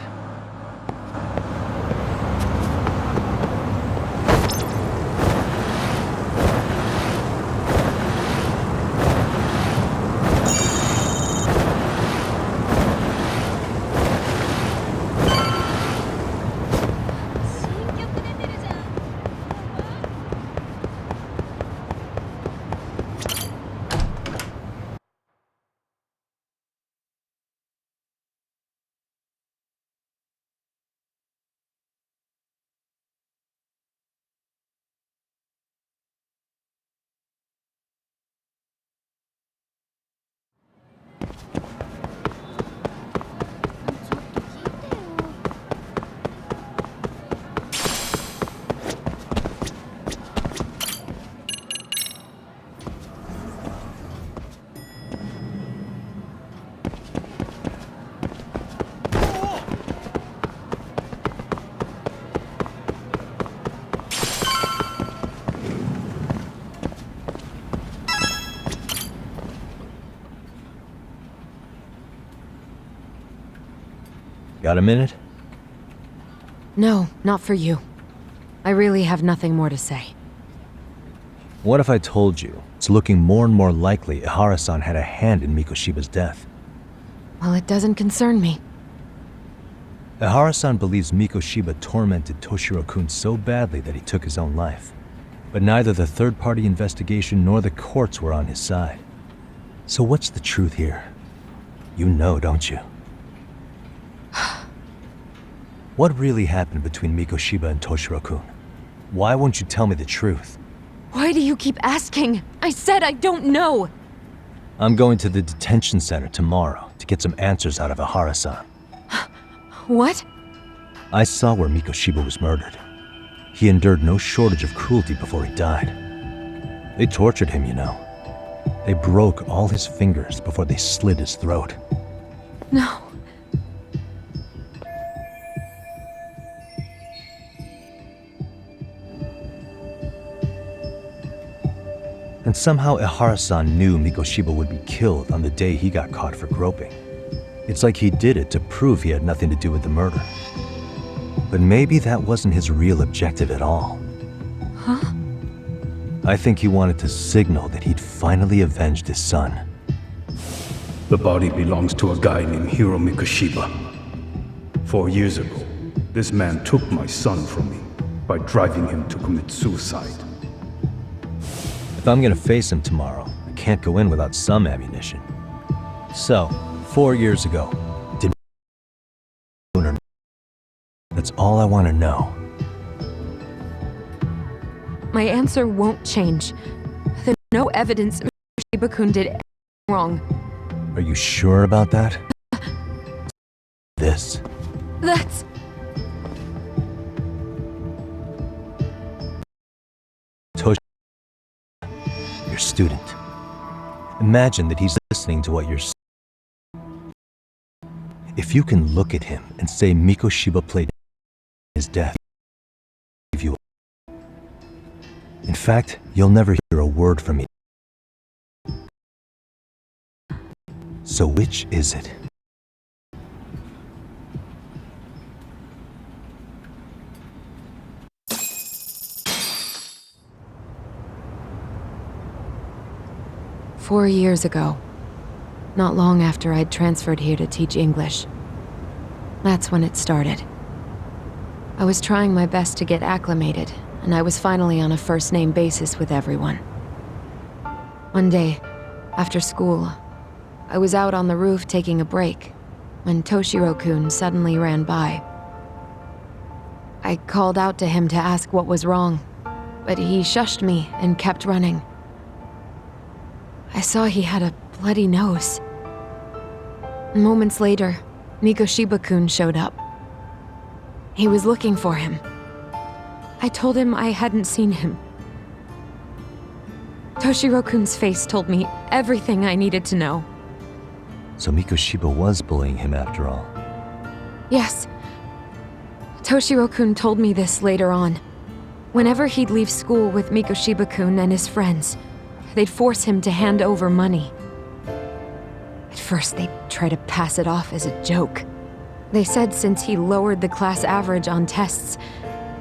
Got a minute? No, not for you. I really have nothing more to say. What if I told you it's looking more and more likely Ihara-san had a hand in Mikoshiba's death? Well, it doesn't concern me. Ihara-san believes Mikoshiba tormented Toshiro-kun so badly that he took his own life. But neither the third-party investigation nor the courts were on his side. So what's the truth here? You know, don't you? What really happened between Mikoshiba and Toshiro-kun? Why won't you tell me the truth? Why do you keep asking? I said I don't know! I'm going to the detention center tomorrow to get some answers out of Ihara-san. What? I saw where Mikoshiba was murdered. He endured no shortage of cruelty before he died. They tortured him, you know. They broke all his fingers before they slit his throat. No. And somehow Ihara-san knew Mikoshiba would be killed on the day he got caught for groping. It's like he did it to prove he had nothing to do with the murder. But maybe that wasn't his real objective at all. Huh? I think he wanted to signal that he'd finally avenged his son. The body belongs to a guy named Hiro Mikoshiba. 4 years ago, this man took my son from me by driving him to commit suicide. If I'm gonna face him tomorrow, I can't go in without some ammunition. So, 4 years ago, did That's all I want to know. My answer won't change. There's no evidence Shiba-kun did anything wrong. Are you sure about that? This. That's... Tosh, your student. Imagine that he's listening to what you're saying. If you can look at him and say Mikoshiba played his death, you. In fact, you'll never hear a word from me. So which is it? "4 years ago, not long after I'd transferred here to teach English. That's when it started. I was trying my best to get acclimated, and I was finally on a first-name basis with everyone. One day, after school, I was out on the roof taking a break, when Toshiro-kun suddenly ran by. I called out to him to ask what was wrong, but he shushed me and kept running. I saw he had a bloody nose. Moments later, Mikoshiba-kun showed up. He was looking for him. I told him I hadn't seen him. Toshiro-kun's face told me everything I needed to know. So Mikoshiba was bullying him after all. Yes. Toshiro-kun told me this later on. Whenever he'd leave school with Mikoshiba-kun and his friends, they'd force him to hand over money. At first, they'd try to pass it off as a joke. They said since he lowered the class average on tests,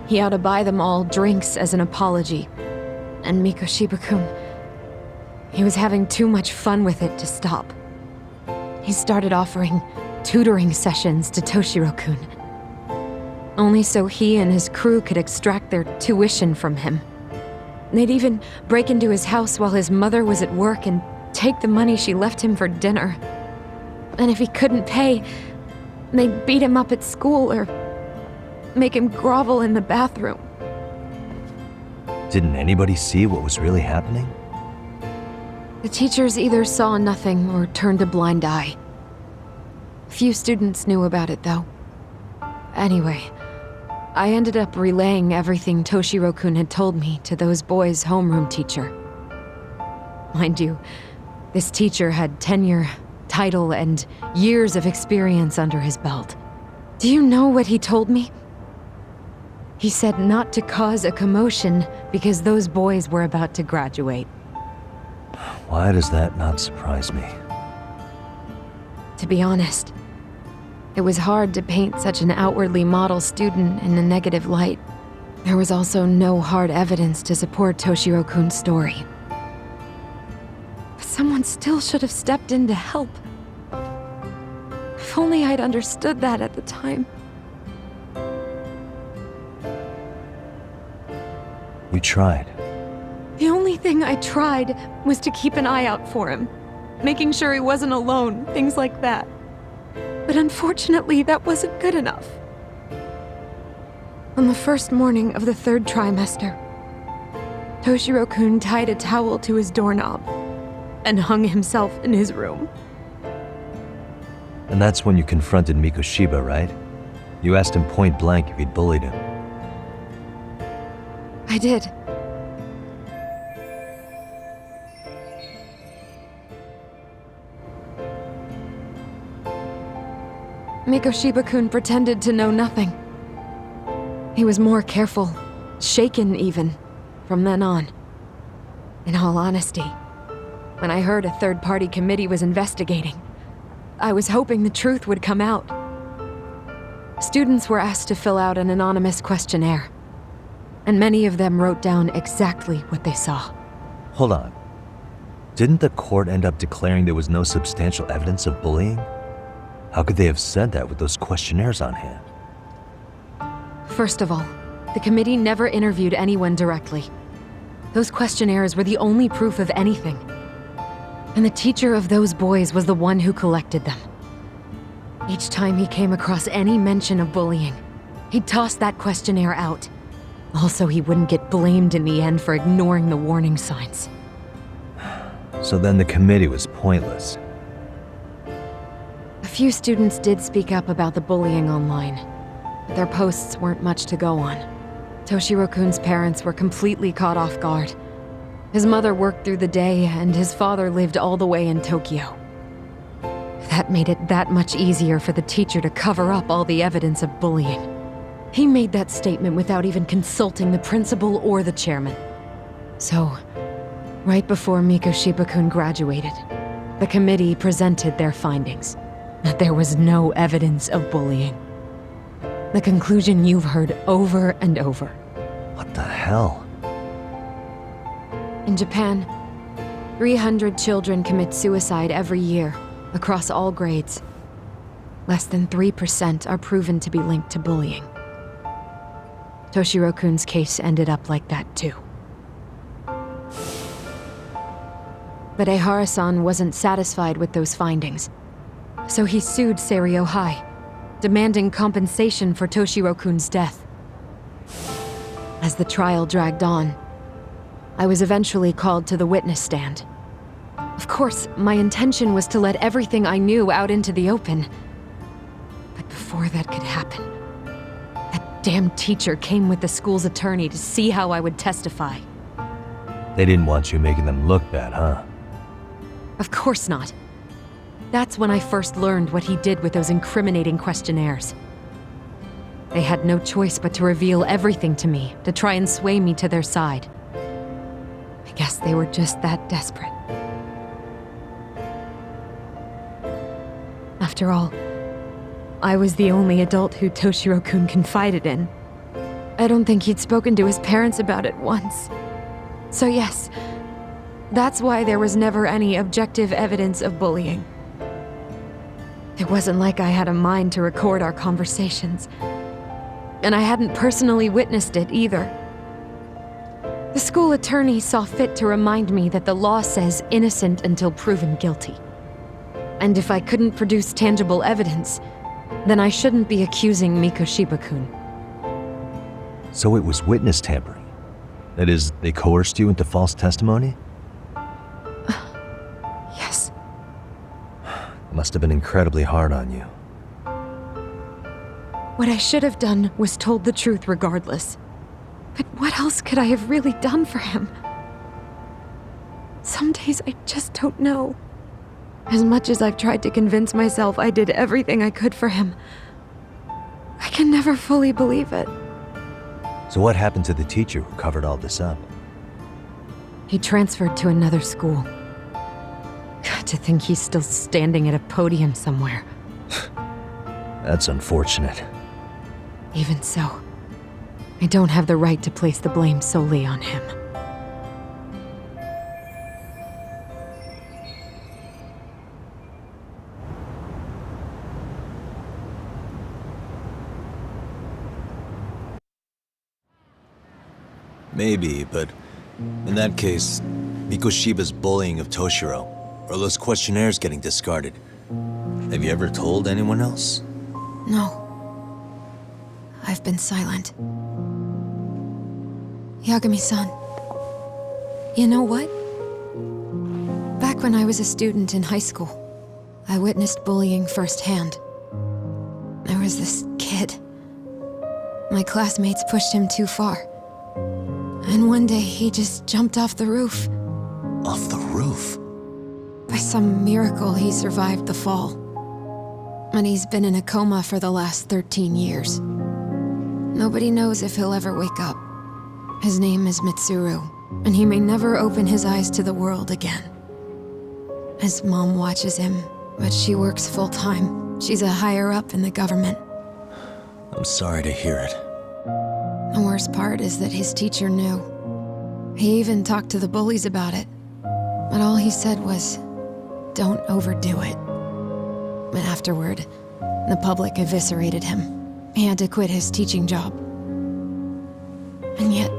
he ought to buy them all drinks as an apology. And Mikoshiba-kun, he was having too much fun with it to stop. He started offering tutoring sessions to Toshiro-kun, only so he and his crew could extract their tuition from him. They'd even break into his house while his mother was at work and take the money she left him for dinner. And if he couldn't pay, they'd beat him up at school or make him grovel in the bathroom. Didn't anybody see what was really happening? The teachers either saw nothing or turned a blind eye. Few students knew about it, though. Anyway, I ended up relaying everything Toshiro-kun had told me to those boys' homeroom teacher. Mind you, this teacher had tenure, title, and years of experience under his belt. Do you know what he told me? He said not to cause a commotion because those boys were about to graduate. Why does that not surprise me? To be honest, It was hard to paint such an outwardly model student in a negative light. There was also no hard evidence to support Toshiro-kun's story. But someone still should have stepped in to help. If only I'd understood that at the time. You tried. The only thing I tried was to keep an eye out for him, making sure he wasn't alone, things like that. But unfortunately, that wasn't good enough. On the first morning of the 3rd trimester, Toshiro-kun tied a towel to his doorknob and hung himself in his room. And that's when you confronted Mikoshiba, right? You asked him point blank if he'd bullied him. I did. Mikoshiba-kun pretended to know nothing. He was more careful, shaken even, from then on. In all honesty, when I heard a third-party committee was investigating, I was hoping the truth would come out. Students were asked to fill out an anonymous questionnaire, and many of them wrote down exactly what they saw. Hold on. Didn't the court end up declaring there was no substantial evidence of bullying? How could they have said that with those questionnaires on hand? First of all, the committee never interviewed anyone directly. Those questionnaires were the only proof of anything. And the teacher of those boys was the one who collected them. Each time he came across any mention of bullying, he'd toss that questionnaire out. Also, he wouldn't get blamed in the end for ignoring the warning signs. So then the committee was pointless. A few students did speak up about the bullying online, but their posts weren't much to go on. Toshiro-kun's parents were completely caught off guard. His mother worked through the day, and his father lived all the way in Tokyo. That made it that much easier for the teacher to cover up all the evidence of bullying. He made that statement without even consulting the principal or the chairman. So, right before Mikoshiba-kun graduated, the committee presented their findings, that there was no evidence of bullying. The conclusion you've heard over and over. What the hell? In Japan, 300 children commit suicide every year, across all grades. Less than 3% are proven to be linked to bullying. Toshiro-kun's case ended up like that too. But Ehara-san wasn't satisfied with those findings, so he sued Seiryo High, demanding compensation for Toshiro-kun's death. As the trial dragged on, I was eventually called to the witness stand. Of course, my intention was to let everything I knew out into the open. But before that could happen, that damn teacher came with the school's attorney to see how I would testify. They didn't want you making them look bad, huh? Of course not. That's when I first learned what he did with those incriminating questionnaires. They had no choice but to reveal everything to me, to try and sway me to their side. I guess they were just that desperate. After all, I was the only adult who Toshiro-kun confided in. I don't think he'd spoken to his parents about it once. So yes, that's why there was never any objective evidence of bullying. It wasn't like I had a mind to record our conversations. And I hadn't personally witnessed it either. The school attorney saw fit to remind me that the law says innocent until proven guilty. And if I couldn't produce tangible evidence, then I shouldn't be accusing Mikoshiba-kun. So it was witness tampering? That is, they coerced you into false testimony? Yes. Must have been incredibly hard on you. What I should have done was told the truth regardless. But what else could I have really done for him? Some days I just don't know. As much as I've tried to convince myself I did everything I could for him, I can never fully believe it. So what happened to the teacher who covered all this up? He transferred to another school. God, to think he's still standing at a podium somewhere. That's unfortunate. Even so, I don't have the right to place the blame solely on him. Maybe, but in that case, Mikoshiba's bullying of Toshiro, or those questionnaires getting discarded. Have you ever told anyone else? No. I've been silent. Yagami-san. You know what? Back when I was a student in high school, I witnessed bullying firsthand. There was this kid. My classmates pushed him too far. And one day he just jumped off the roof. Off the roof? By some miracle, he survived the fall. And he's been in a coma for the last 13 years. Nobody knows if he'll ever wake up. His name is Mitsuru, and he may never open his eyes to the world again. His mom watches him, but she works full-time. She's a higher-up in the government. I'm sorry to hear it. The worst part is that his teacher knew. He even talked to the bullies about it. But all he said was, "Don't overdo it." But afterward, the public eviscerated him. He had to quit his teaching job. And yet,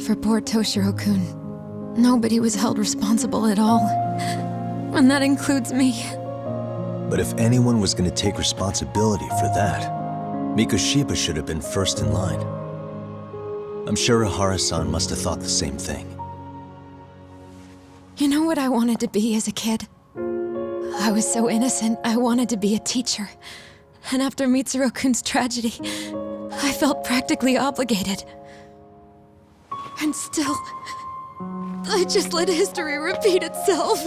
for poor Toshiro-kun, nobody was held responsible at all. And that includes me. But if anyone was going to take responsibility for that, Mikoshiba should have been first in line. I'm sure Ihara-san must have thought the same thing. You know what I wanted to be as a kid? I was so innocent, I wanted to be a teacher. And after Mitsuru-kun's tragedy, I felt practically obligated. And still, I just let history repeat itself.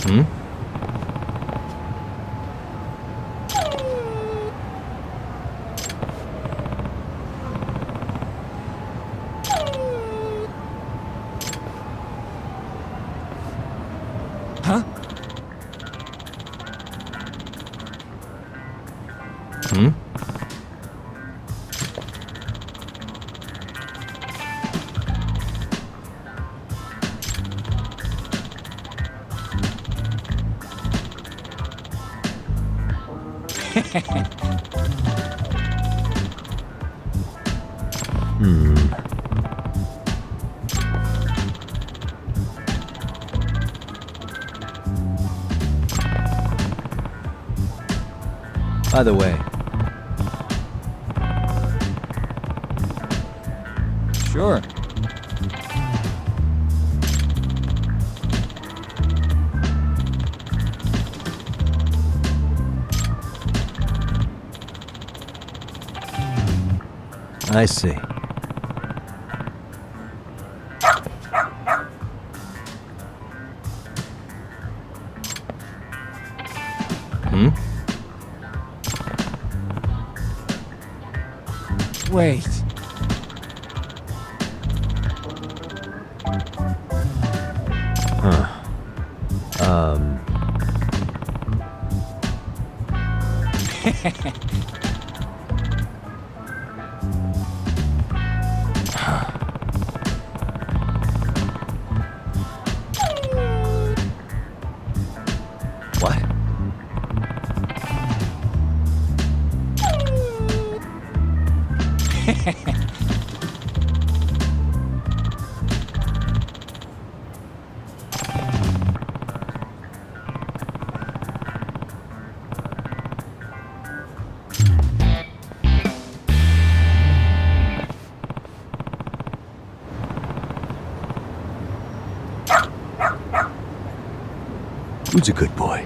Hmm? Huh? Hmm? By the way, Sure. I see. Hmm? Wait. Huh. What? Who's a good boy?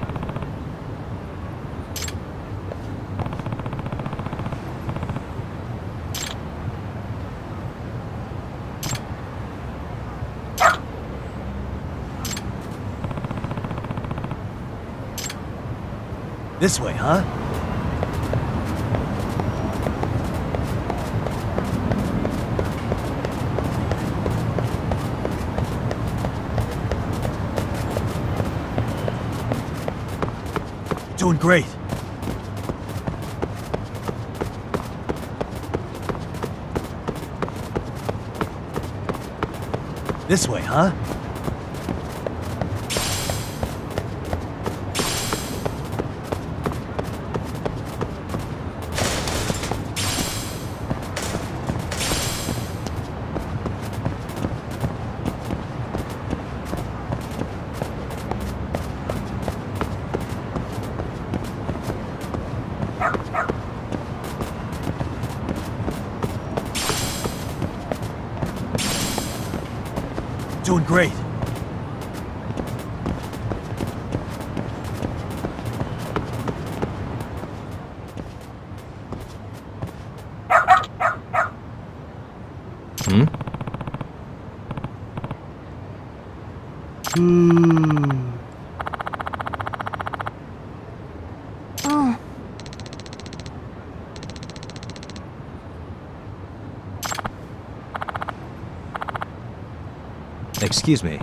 This way, huh? Doing great. This way, huh? Doing great. Hmm? Oh. Excuse me.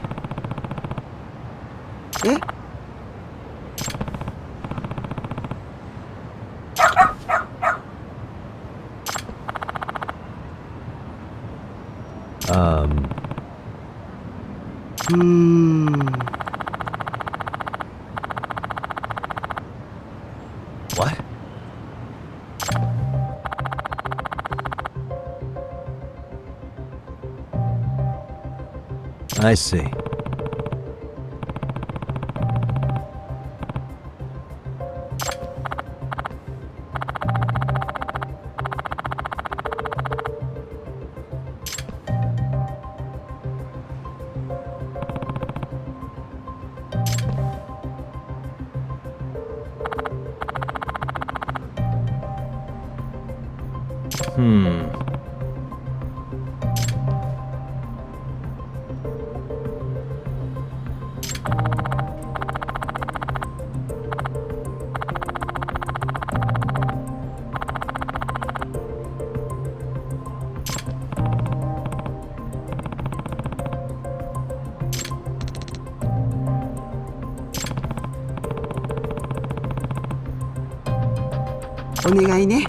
What? I see. お願いね。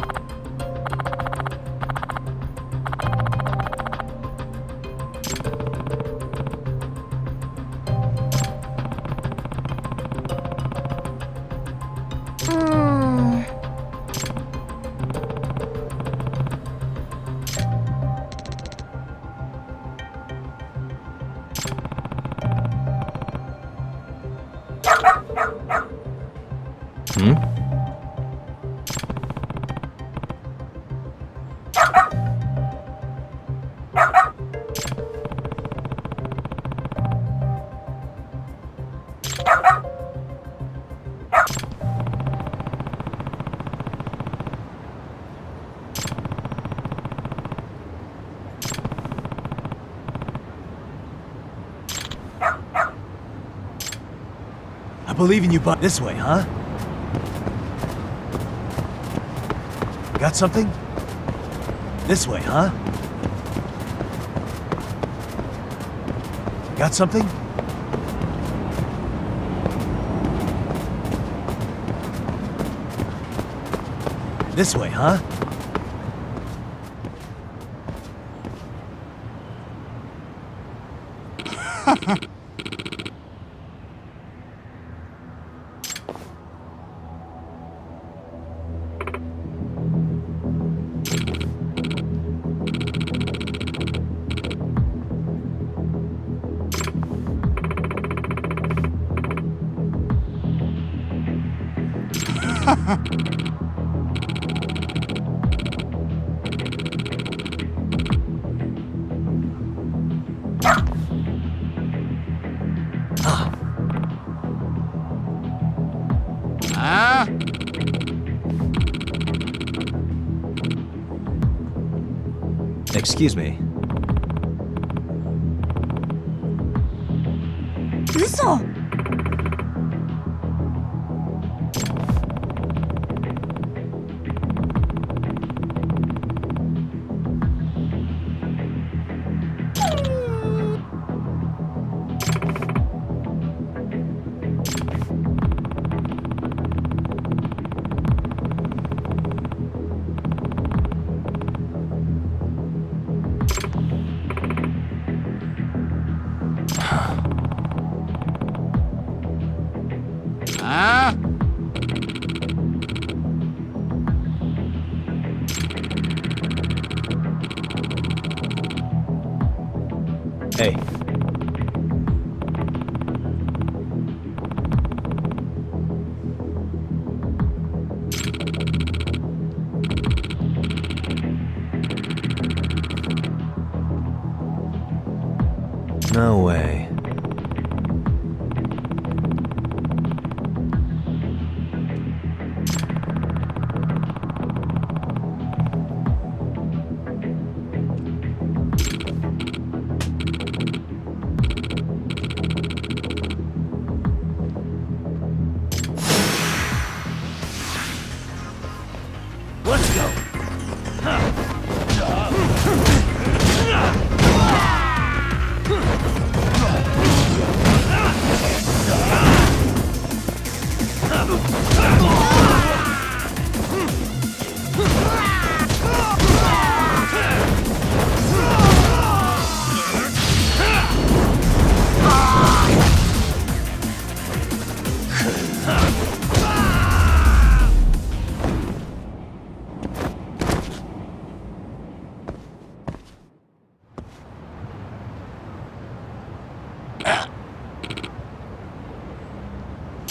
I believe in you, but this way, huh? Got something? This way, huh? Got something? This way, huh? Excuse me. 嘘。Hey. No way. Let's go.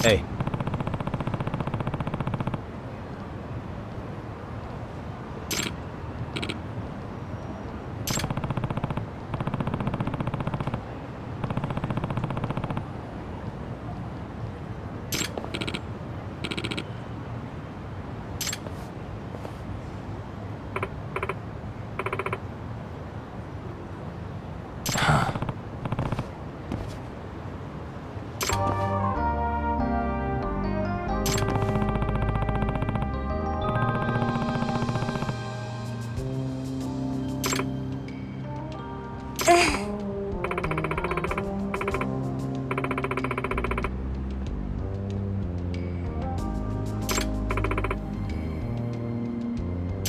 Hey.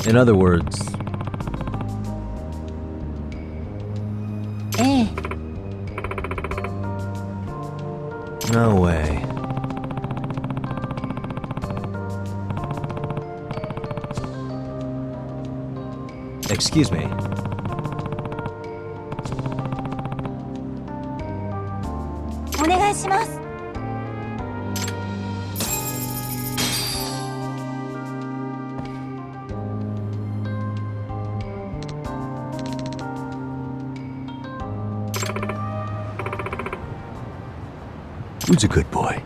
In other words, no way. Excuse me. Who's a good boy?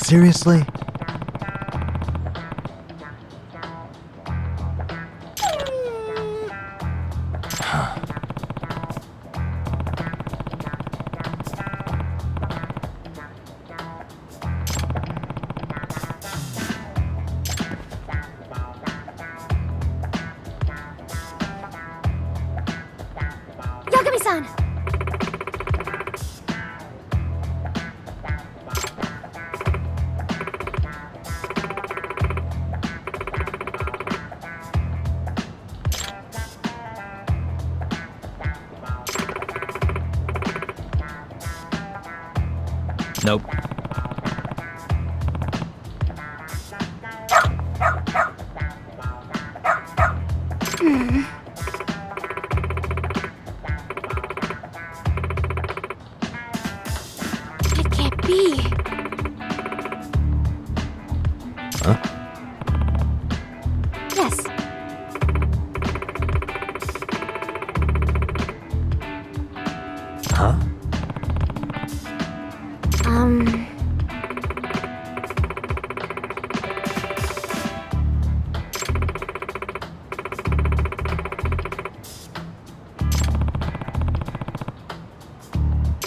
Seriously? Yagami-san! Nope. It can't be. Huh? Yes. Huh?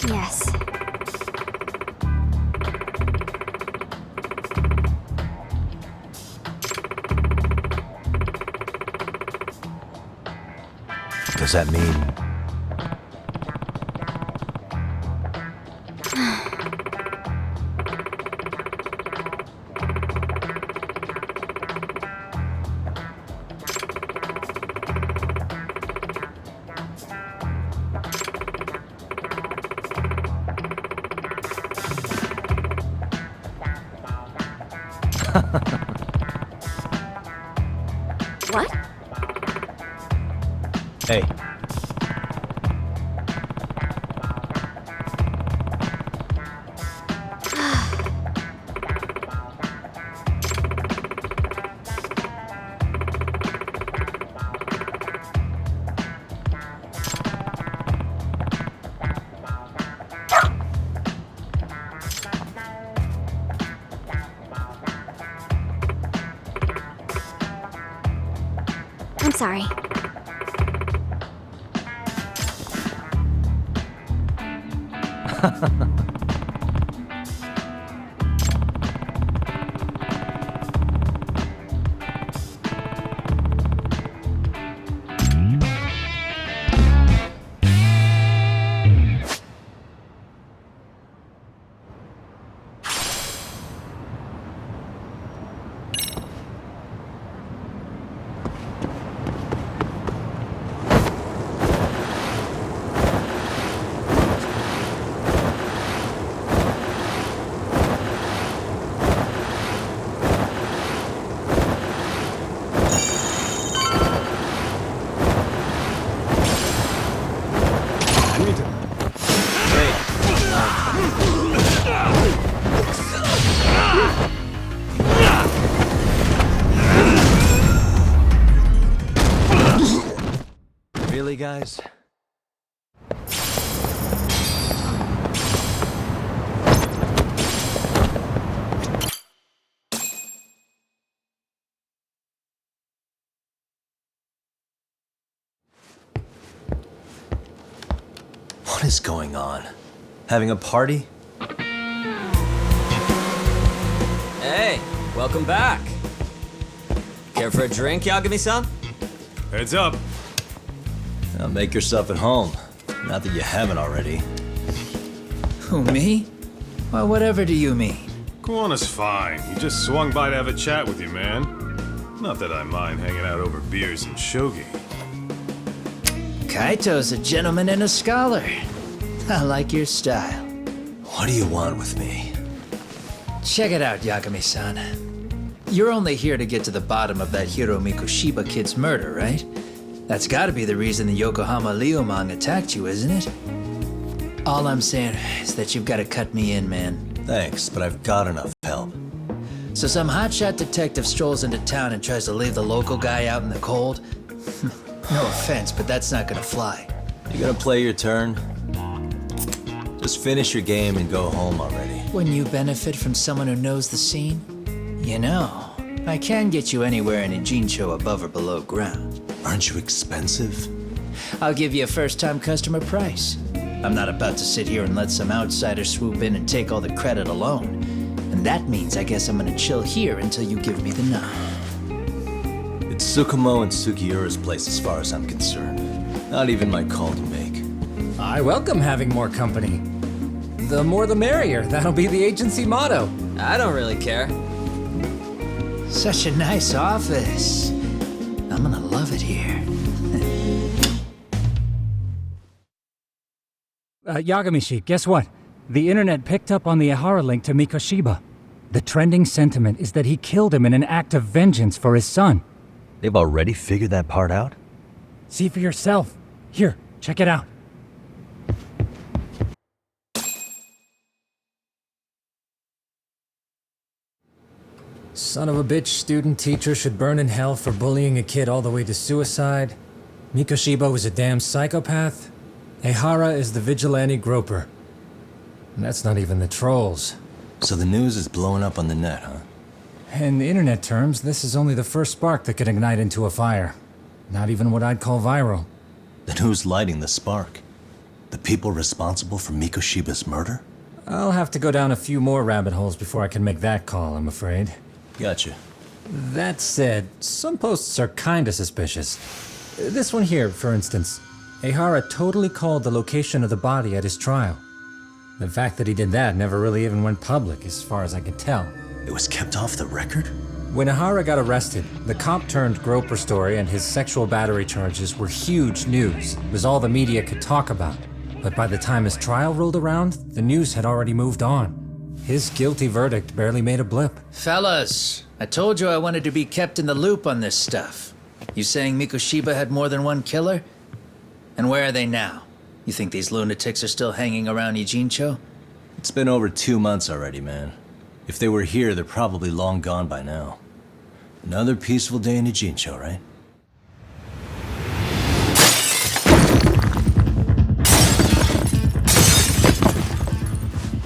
Yes. Does that mean... What? Hey. I'm sorry. Really, guys? What is going on? Having a party? Hey, welcome back. Care for a drink, Yagami-san? Heads up. Now make yourself at home. Not that you haven't already. Who, me? Well, whatever do you mean? Kuwana's fine. He just swung by to have a chat with you, man. Not that I mind hanging out over beers and shogi. Kaito's a gentleman and a scholar. I like your style. What do you want with me? Check it out, Yagami-san. You're only here to get to the bottom of that Hiro Mikoshiba kid's murder, right? That's gotta be the reason the Yokohama Liumang attacked you, isn't it? All I'm saying is that you've gotta cut me in, man. Thanks, but I've got enough help. So some hotshot detective strolls into town and tries to leave the local guy out in the cold? No offense, but that's not gonna fly. You gonna play your turn? Just finish your game and go home already. Wouldn't you benefit from someone who knows the scene? You know, I can get you anywhere in a Jincho above or below ground. Aren't you expensive? I'll give you a first-time customer price. I'm not about to sit here and let some outsider swoop in and take all the credit alone. And that means I guess I'm gonna chill here until you give me the nod. It's Tsukumo and Sugiura's place as far as I'm concerned. Not even my call to make. I welcome having more company. The more the merrier. That'll be the agency motto. I don't really care. Such a nice office. I'm gonna love it here. Yagami-shi, guess what? The internet picked up on the Ihara link to Mikoshiba. The trending sentiment is that he killed him in an act of vengeance for his son. They've already figured that part out? See for yourself. Here, check it out. Son of a bitch student teacher should burn in hell for bullying a kid all the way to suicide. Mikoshiba was a damn psychopath. Ehara is the vigilante groper. And that's not even the trolls. So the news is blowing up on the net, huh? In internet terms, this is only the first spark that could ignite into a fire. Not even what I'd call viral. Then who's lighting the spark? The people responsible for Mikoshiba's murder? I'll have to go down a few more rabbit holes before I can make that call, I'm afraid. Gotcha. That said, some posts are kinda suspicious. This one here, for instance. Ehara totally called the location of the body at his trial. The fact that he did that never really even went public, as far as I can tell. It was kept off the record? When Ehara got arrested, the cop-turned-groper story and his sexual battery charges were huge news. It was all the media could talk about. But by the time his trial rolled around, the news had already moved on. His guilty verdict barely made a blip. Fellas, I told you I wanted to be kept in the loop on this stuff. You saying Mikoshiba had more than one killer? And where are they now? You think these lunatics are still hanging around Ijincho? It's been over 2 months already, man. If they were here, they're probably long gone by now. Another peaceful day in Ijincho, right?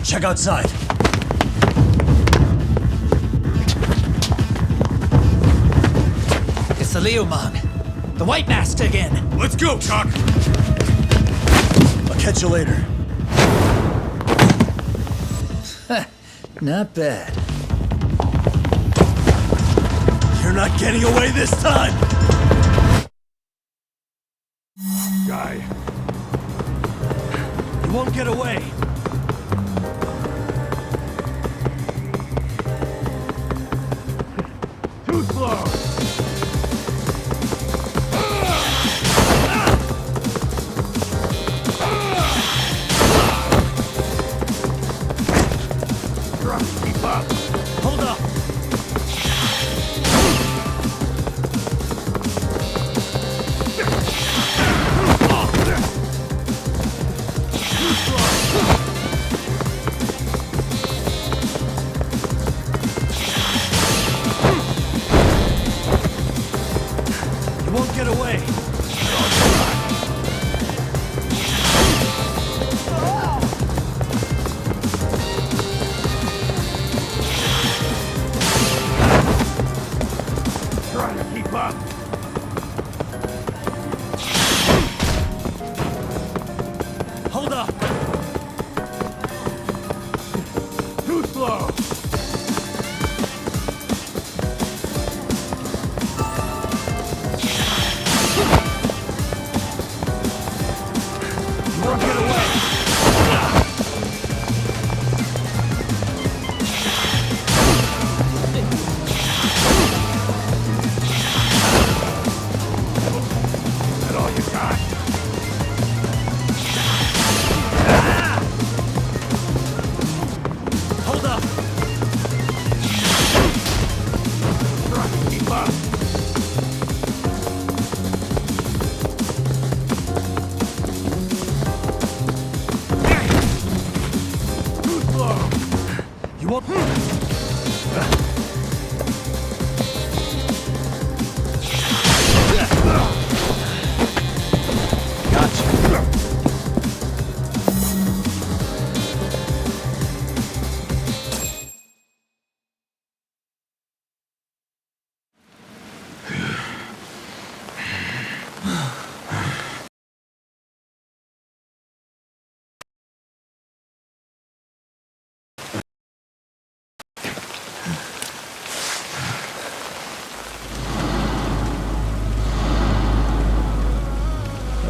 Check outside! It's the Liumang. The White Mask again. Let's go, Cock! I'll catch you later. Not bad. You're not getting away this time! Guy. You won't get away! Too slow! Keep up! Hold up! You won't get away!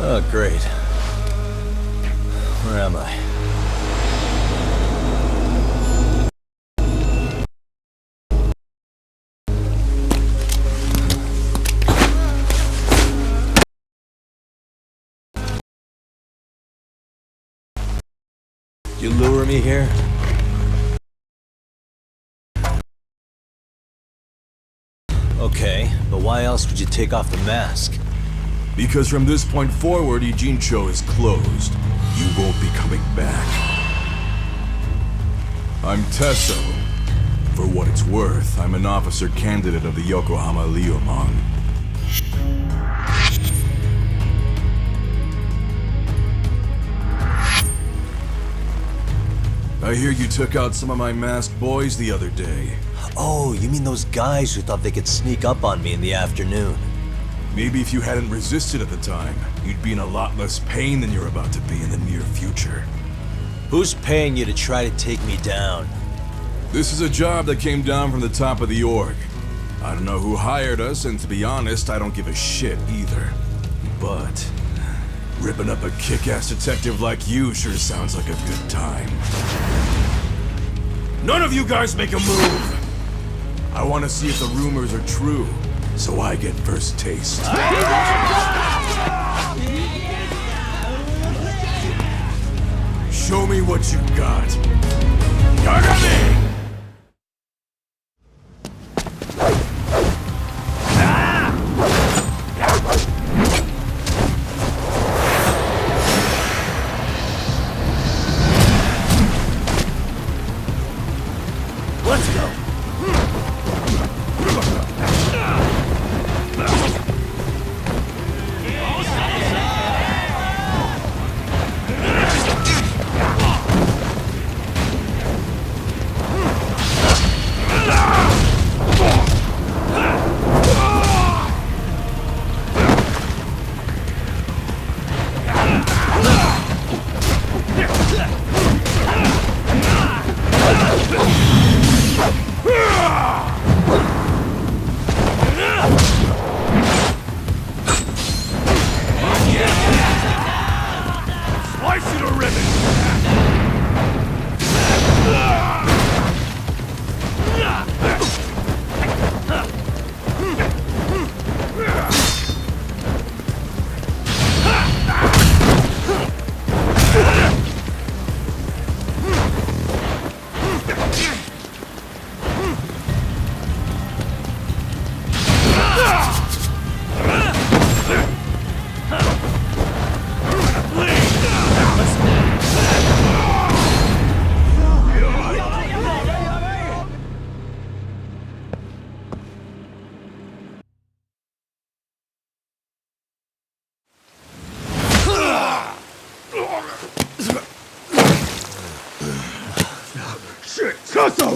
Oh, great. Where am I? You lure me here? Okay, but why else would you take off the mask? Because from this point forward, Ijincho is closed. You won't be coming back. I'm Tesso. For what it's worth, I'm an officer candidate of the Yokohama Liumang. I hear you took out some of my masked boys the other day. Oh, you mean those guys who thought they could sneak up on me in the afternoon? Maybe if you hadn't resisted at the time, you'd be in a lot less pain than you're about to be in the near future. Who's paying you to try to take me down? This is a job that came down from the top of the org. I don't know who hired us, and to be honest, I don't give a shit either. But ripping up a kick-ass detective like you sure sounds like a good time. None of you guys make a move! I want to see if the rumors are true, so I get first taste. Show me what you got. Yagami! Let's go! Shit, Sasso!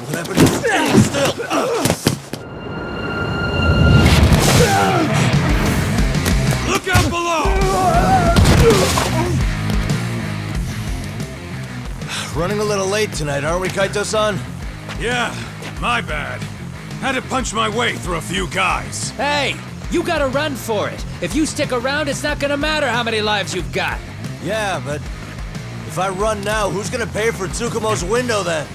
What happened to standing still? Look out below! Running a little late tonight, aren't we, Kaito-san? Yeah, my bad. Had to punch my way through a few guys. Hey, you gotta run for it. If you stick around, it's not gonna matter how many lives you've got. Yeah, but if I run now, who's gonna pay for Tsukumo's window then?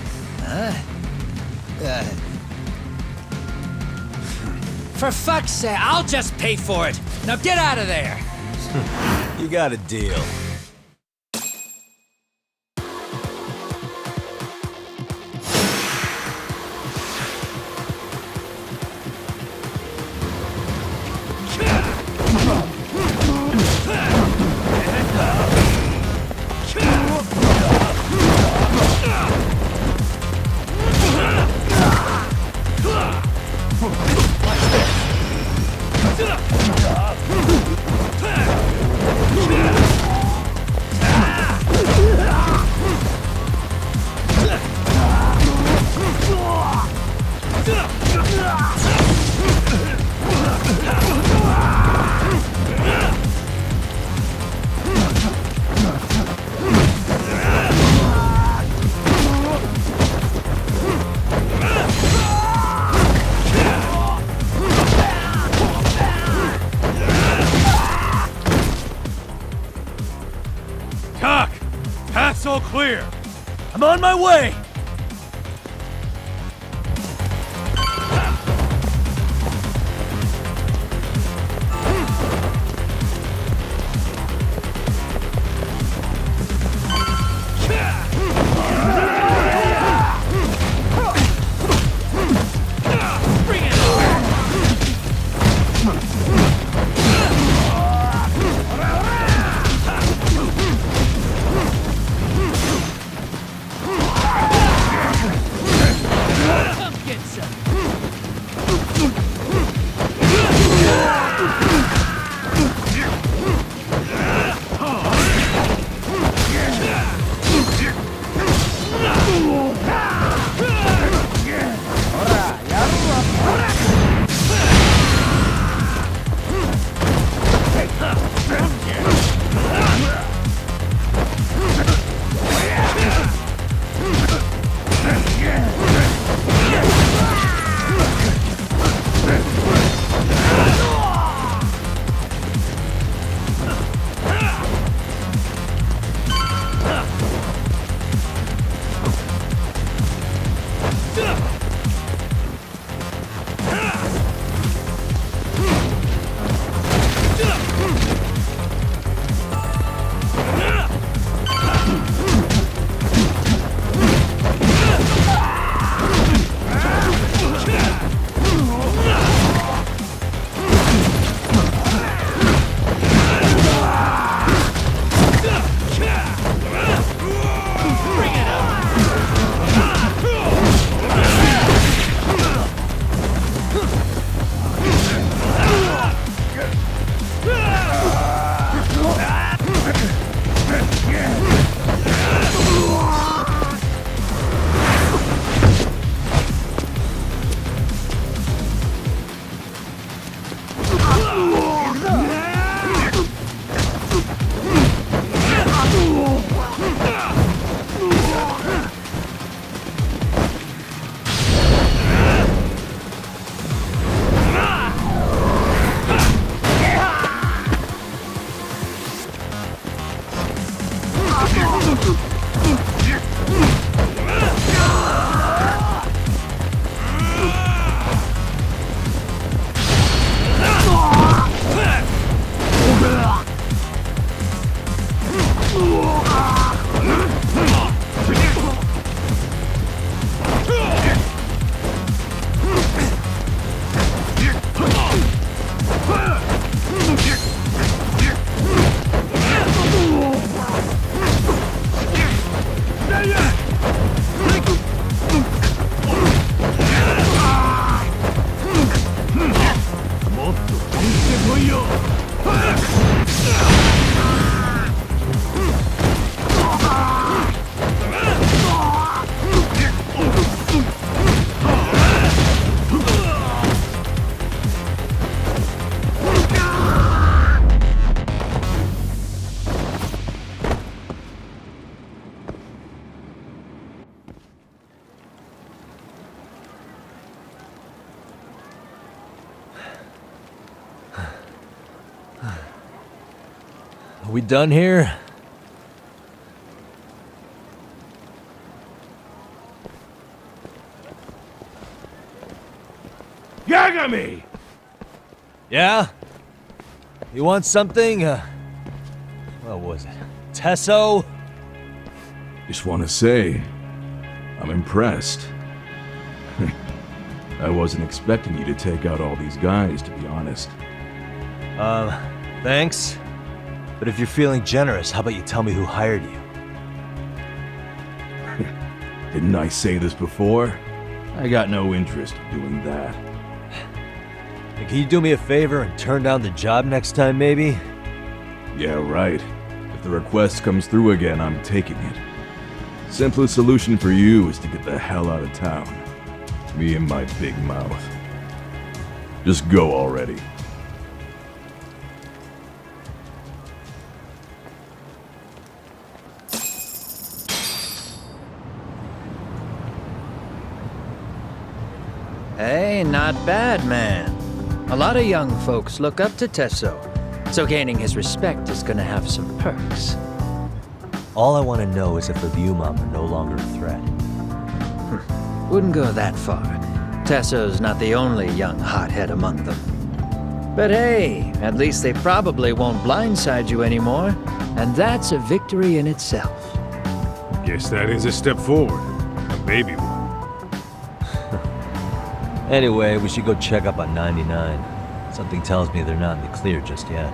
For fuck's sake, I'll just pay for it. Now get out of there. You got a deal. all clear. I'm on my way! Are we done here? Yagami! Yeah? You want something? What was it? Tesso? Just want to say, I'm impressed. I wasn't expecting you to take out all these guys, to be honest. Thanks. But if you're feeling generous, how about you tell me who hired you? Didn't I say this before? I got no interest in doing that. And can you do me a favor and turn down the job next time, maybe? Yeah, right. If the request comes through again, I'm taking it. Simplest solution for you is to get the hell out of town. Me and my big mouth. Just go already. Hey, not bad, man. A lot of young folks look up to Tesso, so gaining his respect is gonna have some perks. All I want to know is if the Ryumon are no longer a threat. Wouldn't go that far. Tesso's not the only young hothead among them. But hey, at least they probably won't blindside you anymore, and that's a victory in itself. Guess that is a step forward. A baby one. Anyway, we should go check up on 99. Something tells me they're not in the clear just yet.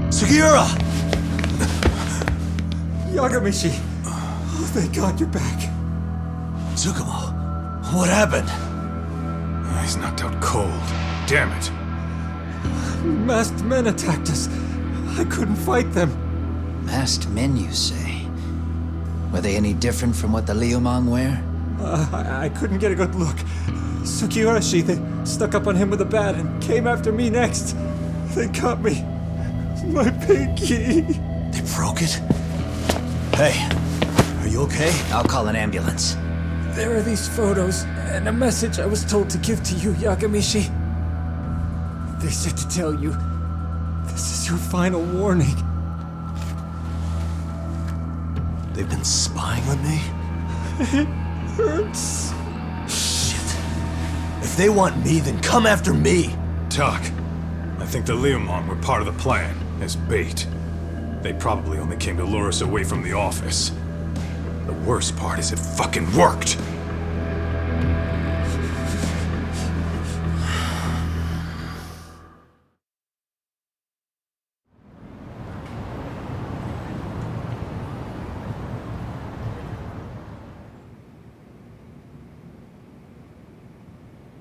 Sugiura! Yagami-shi! Oh, thank God you're back. Tsukumo, what happened? He's knocked out cold. Damn it. Masked men attacked us. I couldn't fight them. Masked men, you say? Were they any different from what the Ryumon wear? I couldn't get a good look. Sugiura-shi, they stuck up on him with a bat and came after me next. They got me. My pinky. They broke it? Hey, are you okay? I'll call an ambulance. There are these photos and a message I was told to give to you, Yagami-shi. They said to tell you, this is your final warning. They've been spying on me? It hurts. Shit. If they want me, then come after me. Talk. I think the Ryumon were part of the plan, as bait. They probably only came to lure us away from the office. The worst part is it fucking worked!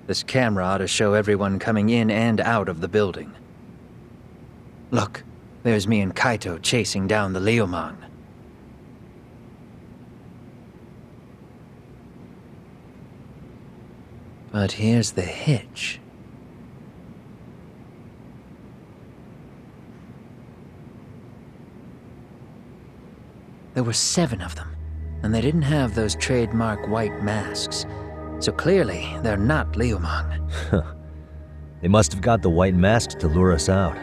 This camera ought to show everyone coming in and out of the building. Look, there's me and Kaito chasing down the Ryumon. But here's the hitch. There were 7 of them, and they didn't have those trademark white masks. So clearly, they're not Ryumon. They must have got the white masks to lure us out,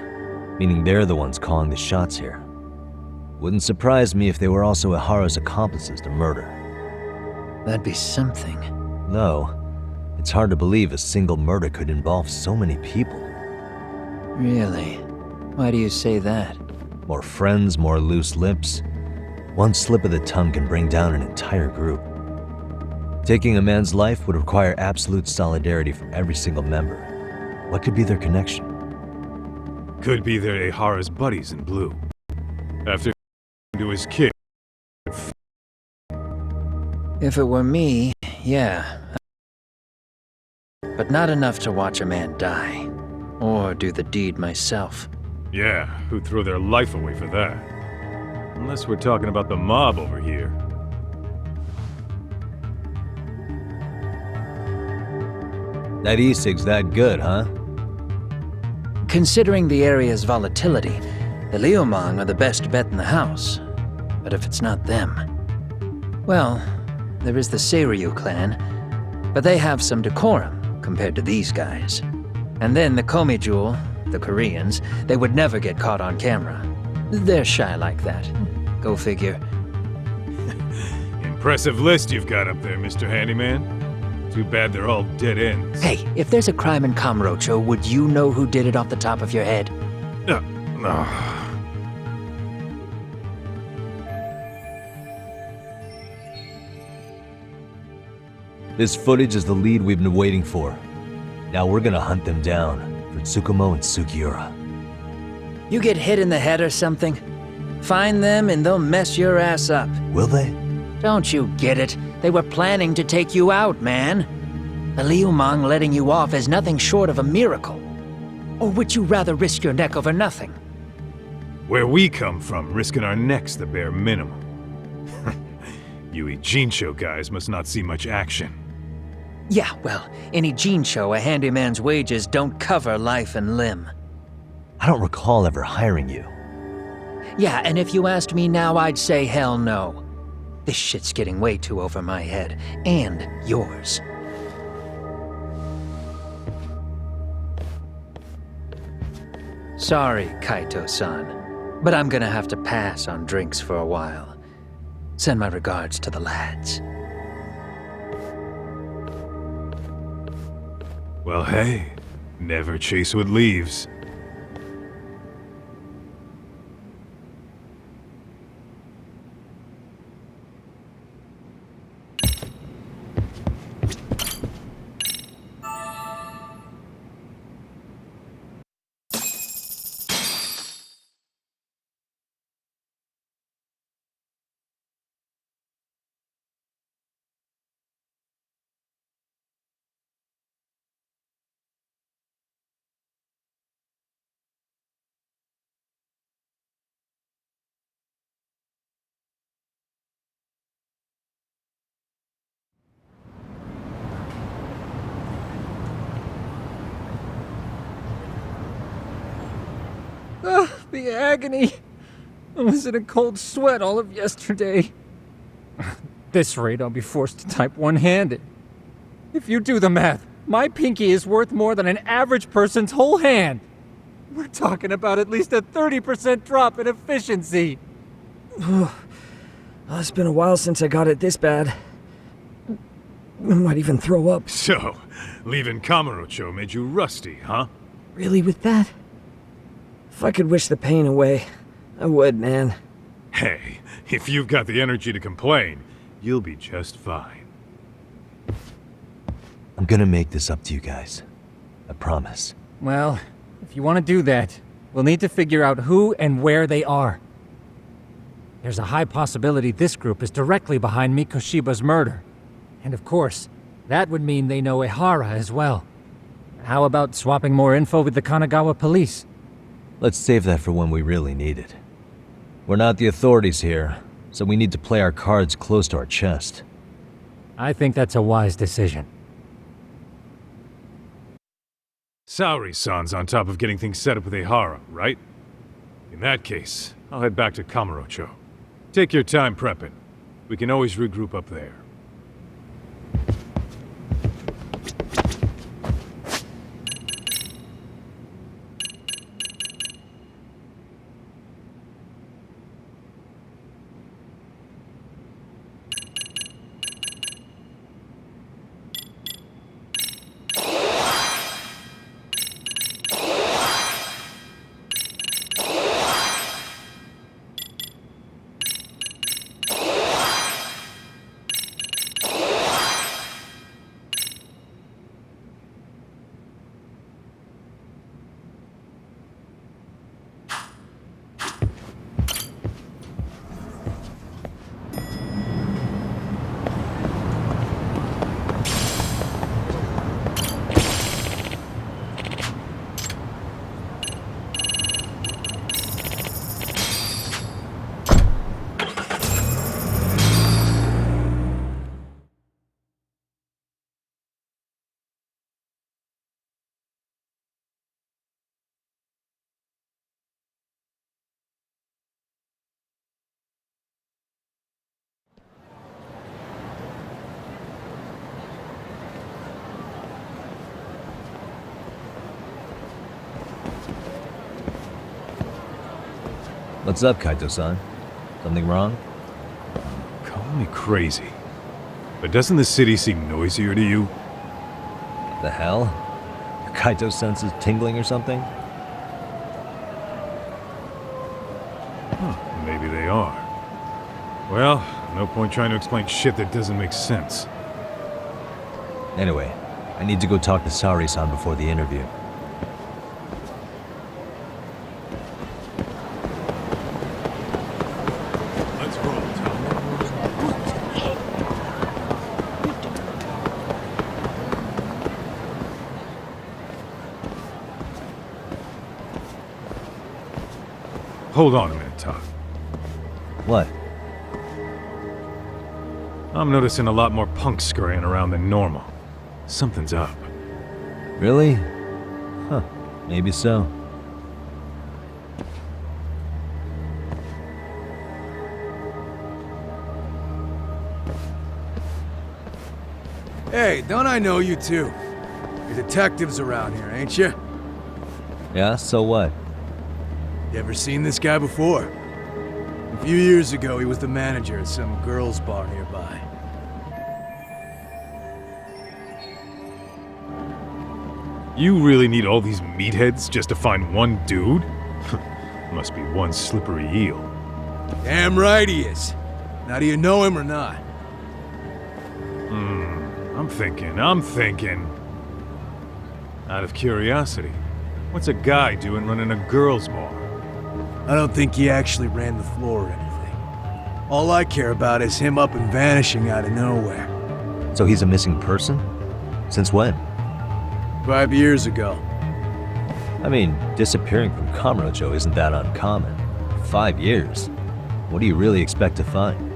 meaning they're the ones calling the shots here. Wouldn't surprise me if they were also Ihara's accomplices to murder. That'd be something. No, it's hard to believe a single murder could involve so many people. Really? Why do you say that? More friends, more loose lips. One slip of the tongue can bring down an entire group. Taking a man's life would require absolute solidarity from every single member. What could be their connection? Could be they're Ihara's buddies in blue. After to his kid. If it were me, yeah. But not enough to watch a man die. Or do the deed myself. Yeah, who'd throw their life away for that? Unless we're talking about the mob over here. That e-cig's that good, huh? Considering the area's volatility, the Ryumon are the best bet in the house. But if it's not them... Well, there is the Seiryu clan, but they have some decorum compared to these guys. And then the Komijul, the Koreans, they would never get caught on camera. They're shy like that. Go figure. Impressive list you've got up there, Mr. Handyman. Too bad they're all dead ends. Hey, if there's a crime in Kamurocho, would you know who did it off the top of your head? No. This footage is the lead we've been waiting for. Now we're gonna hunt them down for Tsukumo and Sugiura. You get hit in the head or something? Find them and they'll mess your ass up. Will they? Don't you get it? They were planning to take you out, man. The Liumang letting you off is nothing short of a miracle. Or would you rather risk your neck over nothing? Where we come from, risking our necks the bare minimum. You Ijincho guys must not see much action. Yeah, well, in Ijincho, a handyman's wages don't cover life and limb. I don't recall ever hiring you. Yeah, and if you asked me now, I'd say hell no. This shit's getting way too over my head. And yours. Sorry, Kaito-san, but I'm gonna have to pass on drinks for a while. Send my regards to the lads. Well, hey, never chase what leaves. Ugh, the agony. I was in a cold sweat all of yesterday. At this rate, I'll be forced to type one-handed. If you do the math, my pinky is worth more than an average person's whole hand. We're talking about at least a 30% drop in efficiency. It's been a while since I got it this bad. I might even throw up. So, leaving Kamurocho made you rusty, huh? Really, with that? If I could wish the pain away, I would, man. Hey, if you've got the energy to complain, you'll be just fine. I'm gonna make this up to you guys. I promise. Well, if you want to do that, we'll need to figure out who and where they are. There's a high possibility this group is directly behind Mikoshiba's murder. And of course, that would mean they know Ehara as well. How about swapping more info with the Kanagawa police? Let's save that for when we really need it. We're not the authorities here, so we need to play our cards close to our chest. I think that's a wise decision. Saori-san's on top of getting things set up with Ehara, right? In that case, I'll head back to Kamurocho. Take your time prepping. We can always regroup up there. What's up, Kaito-san? Something wrong? Call me crazy, but doesn't the city seem noisier to you? The hell? Your Kaito senses tingling or something? Huh, maybe they are. Well, no point trying to explain shit that doesn't make sense. Anyway, I need to go talk to Saori-san before the interview. hold on a minute, Todd. What? I'm noticing a lot more punks scurrying around than normal. Something's up. Really? Huh. Maybe so. Hey, don't I know you two? You're detectives around here, ain't you? Yeah, so what? You ever seen this guy before? A few years ago, he was the manager at some girls' bar nearby. You really need all these meatheads just to find one dude? Must be one slippery eel. Damn right he is. Now, do you know him or not? I'm thinking. Out of curiosity, what's a guy doing running a girls' bar? I don't think he actually ran the floor or anything. All I care about is him up and vanishing out of nowhere. So he's a missing person? Since when? 5 years ago. I mean, disappearing from Kamurocho isn't that uncommon. 5 years? What do you really expect to find?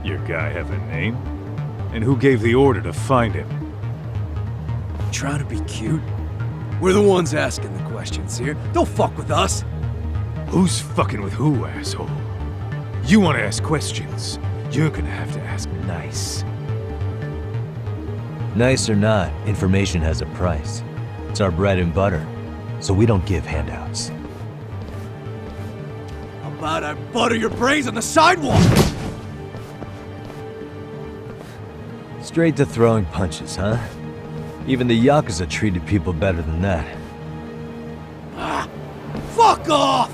Your guy have a name? And who gave the order to find him? Trying to be cute? We're the ones asking the questions here. Don't fuck with us. Who's fucking with who, asshole? You want to ask questions? You're gonna have to ask nice. Nice or not, information has a price. It's our bread and butter, so we don't give handouts. How about I butter your brains on the sidewalk? Straight to throwing punches, huh? Even the Yakuza treated people better than that. Fuck off!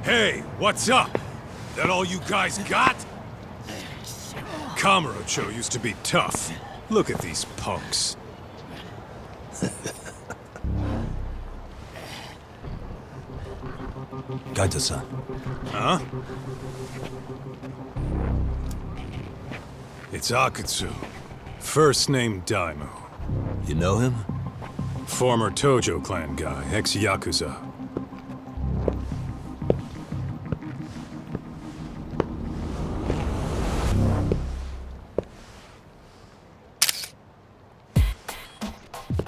Hey, what's up? That all you guys got? Kamurocho used to be tough. Look at these punks. Gaita-san. Huh? It's Akutsu. First name Daimyo. You know him? Former Tojo clan guy, ex-Yakuza.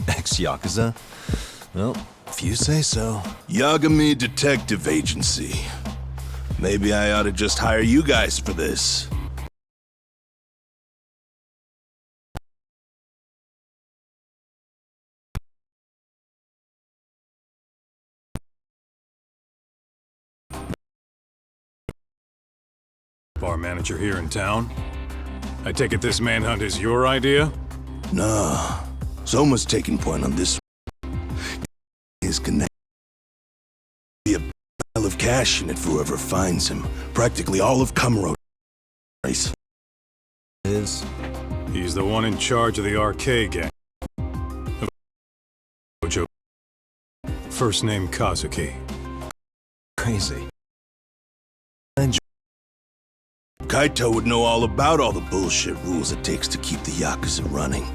Ex-Yakuza? Well, if you say so. Yagami Detective Agency. Maybe I ought to just hire you guys for this. Bar manager here in town? I take it this manhunt is your idea? Nah. Soma's taking point on this. His connect. Be a pile of cash in it for whoever finds him. Practically all of Kamurocho. He's the one in charge of the arcade gang. First name Kazuki. Crazy. Kaito would know all about all the bullshit rules it takes to keep the Yakuza running.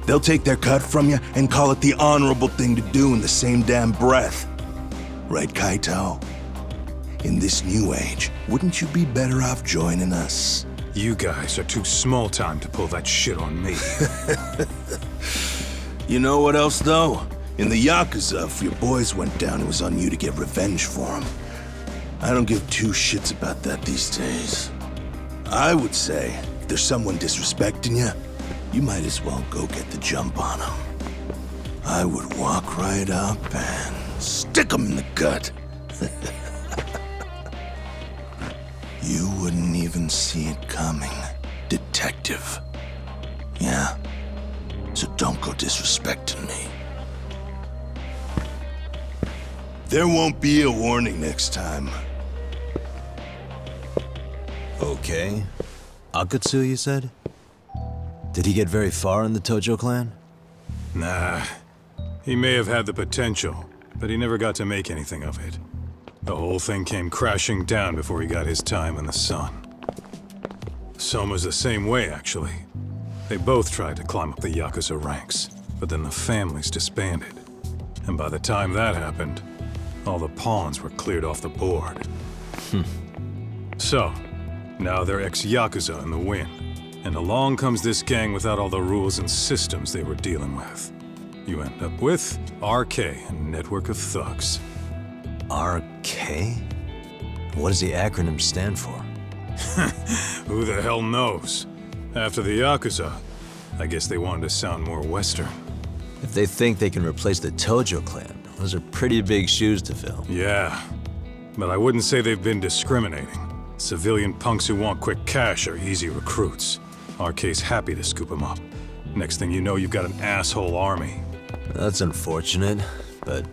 They'll take their cut from you and call it the honorable thing to do in the same damn breath. Right, Kaito? In this new age, wouldn't you be better off joining us? You guys are too small time to pull that shit on me. You know what else, though? In the Yakuza, if your boys went down, it was on you to get revenge for them. I don't give two shits about that these days. I would say, if there's someone disrespecting you, you might as well go get the jump on them. I would walk right up and stick them in the gut. You wouldn't even see it coming, detective. Yeah? So don't go disrespecting me. There won't be a warning next time. Okay. Akatsu, you said? Did he get very far in the Tojo clan? Nah. He may have had the potential, but he never got to make anything of it. The whole thing came crashing down before he got his time in the sun. Soma's the same way, actually. They both tried to climb up the Yakuza ranks, but then the families disbanded. And by the time that happened, all the pawns were cleared off the board. So, now they're ex-Yakuza in the wind. And along comes this gang without all the rules and systems they were dealing with. You end up with RK, a network of thugs. RK? What does the acronym stand for? Who the hell knows? After the Yakuza, I guess they wanted to sound more Western. If they think they can replace the Tojo clan, those are pretty big shoes to fill. Yeah, but I wouldn't say they've been discriminating. Civilian punks who want quick cash are easy recruits. RK's happy to scoop them up. Next thing you know, you've got an asshole army. That's unfortunate, but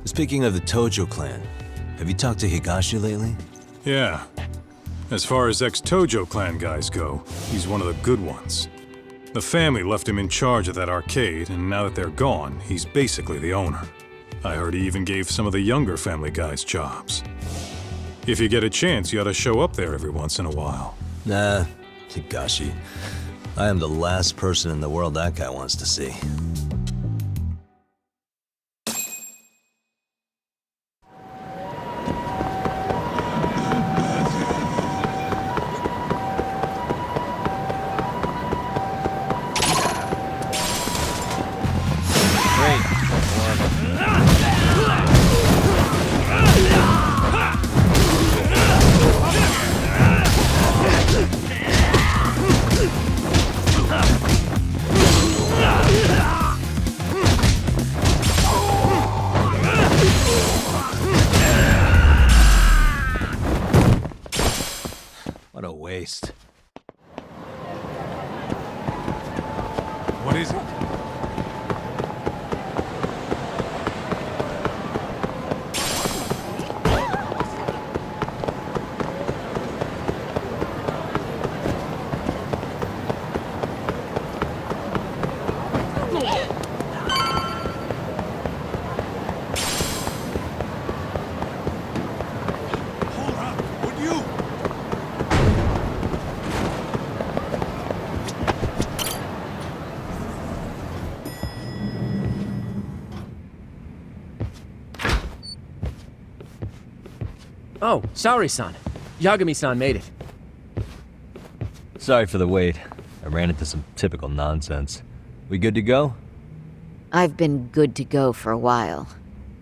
speaking of the Tojo clan, have you talked to Higashi lately? Yeah. As far as ex-Tojo clan guys go, he's one of the good ones. The family left him in charge of that arcade, and now that they're gone, he's basically the owner. I heard he even gave some of the younger family guys jobs. If you get a chance, you ought to show up there every once in a while. Nah, Higashi. I am the last person in the world that guy wants to see. What a waste. What is it? Oh, sorry-san. Yagami-san made it. Sorry for the wait. I ran into some typical nonsense. We good to go? I've been good to go for a while.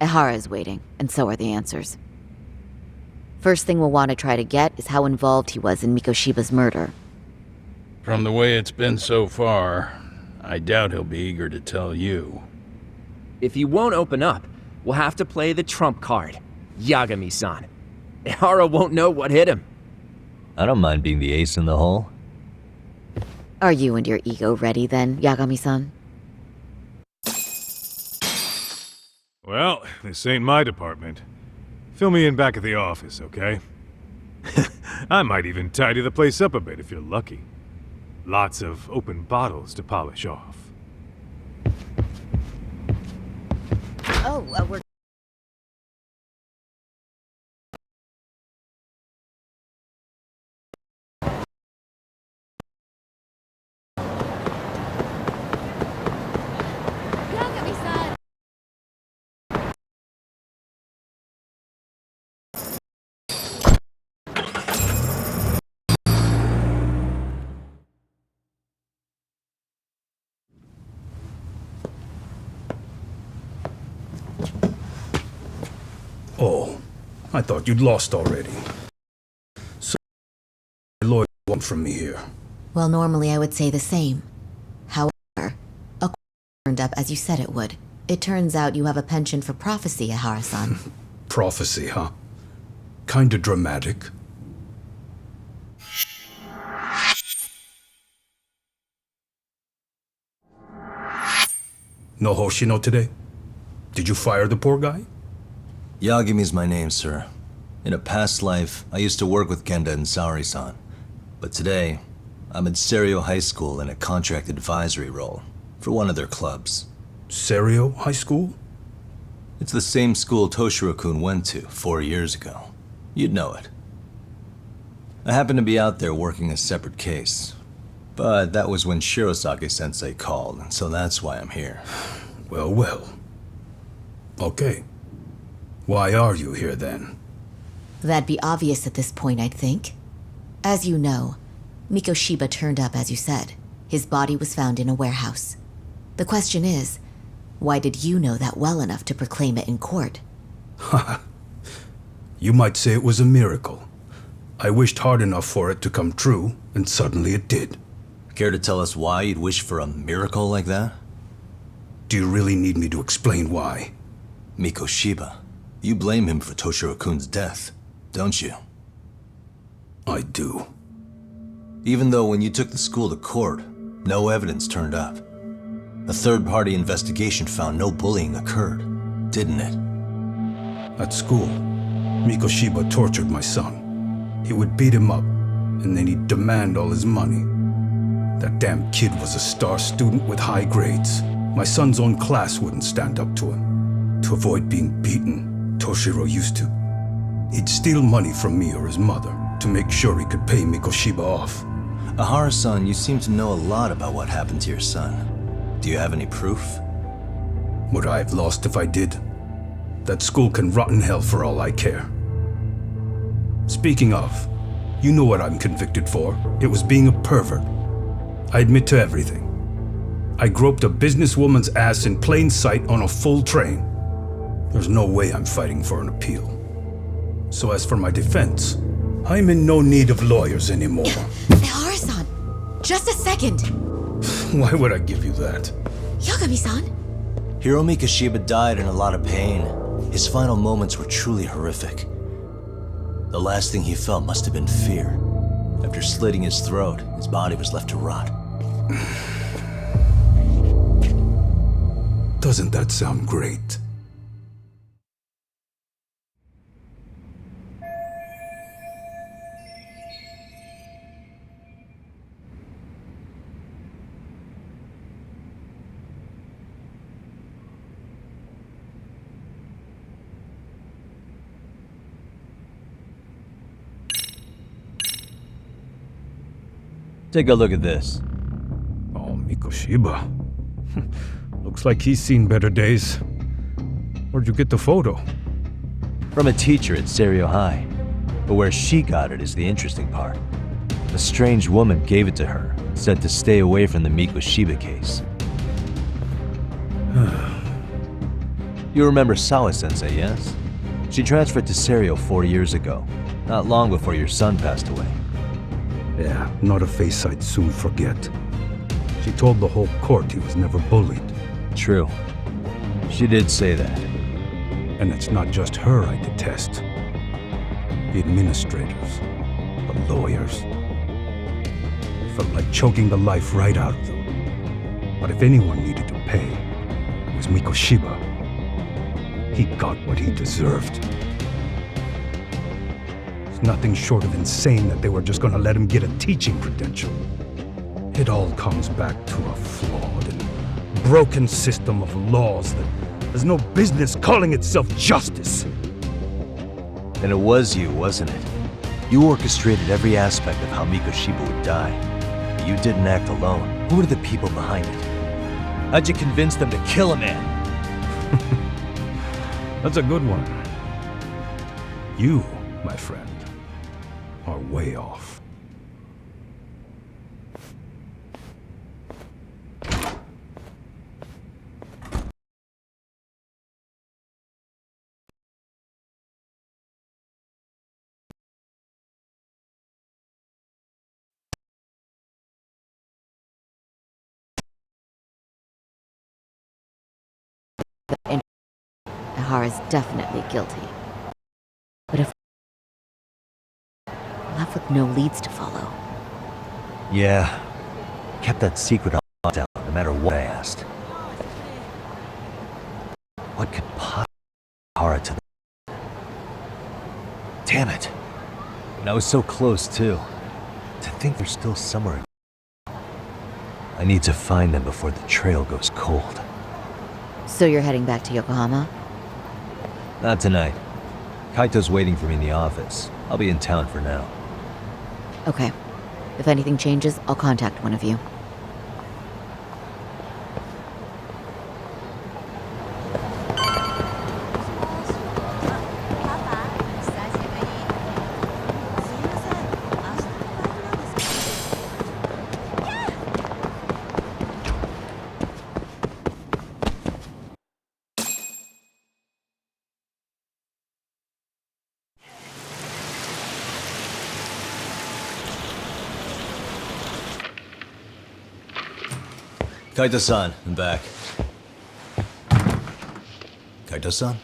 Ehara's waiting, and so are the answers. First thing we'll want to try to get is how involved he was in Mikoshiba's murder. From the way it's been so far, I doubt he'll be eager to tell you. If he won't open up, we'll have to play the trump card. Yagami-san. Ehara won't know what hit him. I don't mind being the ace in the hole. Are you and your ego ready then, Yagami-san? Well, this ain't my department. Fill me in back at the office, okay? I might even tidy the place up a bit if you're lucky. Lots of open bottles to polish off. Oh, we're... I thought you'd lost already. So, lawyer want from me here. Well, normally I would say the same. However, a turned up as you said it would. It turns out you have a penchant for prophecy, Ihara-san. Prophecy, huh? Kinda dramatic. No Hoshino today? Did you fire the poor guy? Yagami's my name, sir. In a past life, I used to work with Genda and Saori-san. But today, I'm at Serio High School in a contract advisory role for one of their clubs. Serio High School? It's the same school Toshiro-kun went to 4 years ago. You'd know it. I happened to be out there working a separate case. But that was when Shirosake-sensei called, so that's why I'm here. Well, well. Okay. Why are you here then? That'd be obvious at this point, I'd think. As you know, Mikoshiba turned up as you said. His body was found in a warehouse. The question is, why did you know that well enough to proclaim it in court? You might say it was a miracle. I wished hard enough for it to come true, and suddenly it did. Care to tell us why you'd wish for a miracle like that? Do you really need me to explain why? Mikoshiba. You blame him for Toshiro-kun's death, don't you? I do. Even though when you took the school to court, no evidence turned up. A third-party investigation found no bullying occurred, didn't it? At school, Mikoshiba tortured my son. He would beat him up, and then he'd demand all his money. That damn kid was a star student with high grades. My son's own class wouldn't stand up to him. To avoid being beaten, Toshiro used to. He'd steal money from me or his mother to make sure he could pay Mikoshiba off. Ihara-san, you seem to know a lot about what happened to your son. Do you have any proof? Would I have lost if I did? That school can rot in hell for all I care. Speaking of, you know what I'm convicted for. It was being a pervert. I admit to everything. I groped a businesswoman's ass in plain sight on a full train. There's no way I'm fighting for an appeal. So as for my defense, I'm in no need of lawyers anymore. Ihara-san, just a second. Why would I give you that? Yagami-san? Hiro Mikoshiba died in a lot of pain. His final moments were truly horrific. The last thing he felt must have been fear. After slitting his throat, his body was left to rot. Doesn't that sound great? Take a look at this. Oh, Mikoshiba. Looks like he's seen better days. Where'd you get the photo? From a teacher at Serio High. But where she got it is the interesting part. A strange woman gave it to her, said to stay away from the Mikoshiba case. You remember Sawa-sensei, yes? She transferred to Serio 4 years ago, not long before your son passed away. Yeah, not a face I'd soon forget. She told the whole court he was never bullied. True. She did say that. And it's not just her I detest. The administrators, the lawyers. It felt like choking the life right out of them. But if anyone needed to pay, it was Mikoshiba. He got what he deserved. It's nothing short of insane that they were just gonna let him get a teaching credential. It all comes back to a flawed and broken system of laws that has no business calling itself justice. And it was you, wasn't it? You orchestrated every aspect of how Mikoshiba would die. But you didn't act alone. Who were the people behind it? How'd you convince them to kill a man? That's a good one. You, my friend, are way off. that Ihara's definitely guilty. But if we're left with no leads to follow. Yeah. Kept that secret on lockdown, no matter what I asked. What could possibly Ihara to the... Damn it. And I was so close, too. To think they're still somewhere. I need to find them before the trail goes cold. So you're heading back to Yokohama? Not tonight. Kaito's waiting for me in the office. I'll be in town for now. Okay. If anything changes, I'll contact one of you. Kaito-san, I'm back. Kaito-san?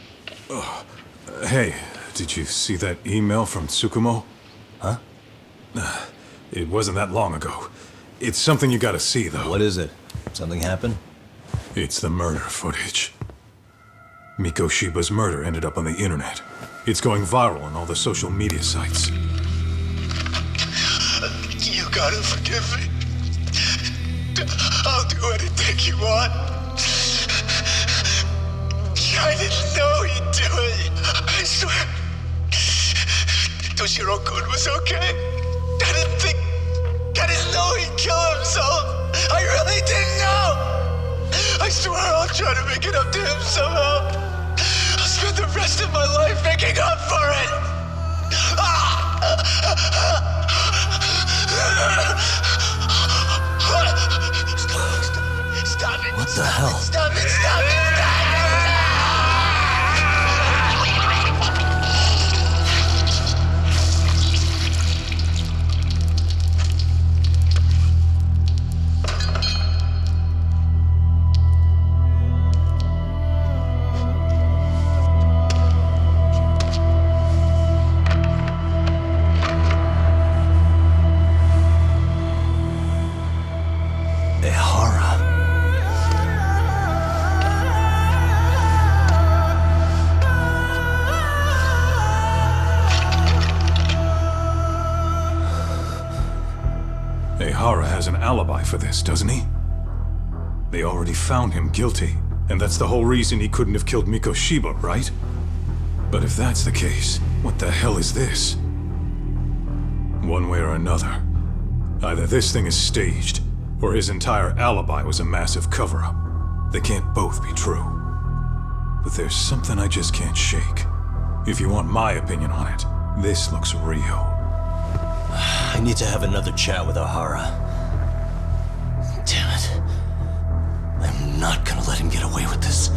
Hey, did you see that email from Tsukumo? Huh? It wasn't that long ago. It's something you gotta see, though. What is it? Something happened? It's the murder footage. Mikoshiba's murder ended up on the internet. It's going viral on all the social media sites. You gotta forgive me. I'll do anything you want. I didn't know he'd do it. I swear. Toshiro-kun was okay. I didn't know he'd kill himself. I really didn't know. I swear I'll try to make it up to him somehow. I'll spend the rest of my life making up for it. Stop it! What the hell? Stop it! Stop it! Ihara has an alibi for this, doesn't he? They already found him guilty, and that's the whole reason he couldn't have killed Mikoshiba, right? But if that's the case, what the hell is this? One way or another, either this thing is staged, or his entire alibi was a massive cover-up. They can't both be true. But there's something I just can't shake. If you want my opinion on it, this looks real. I need to have another chat with Ihara. Damn it. I'm not gonna let him get away with this.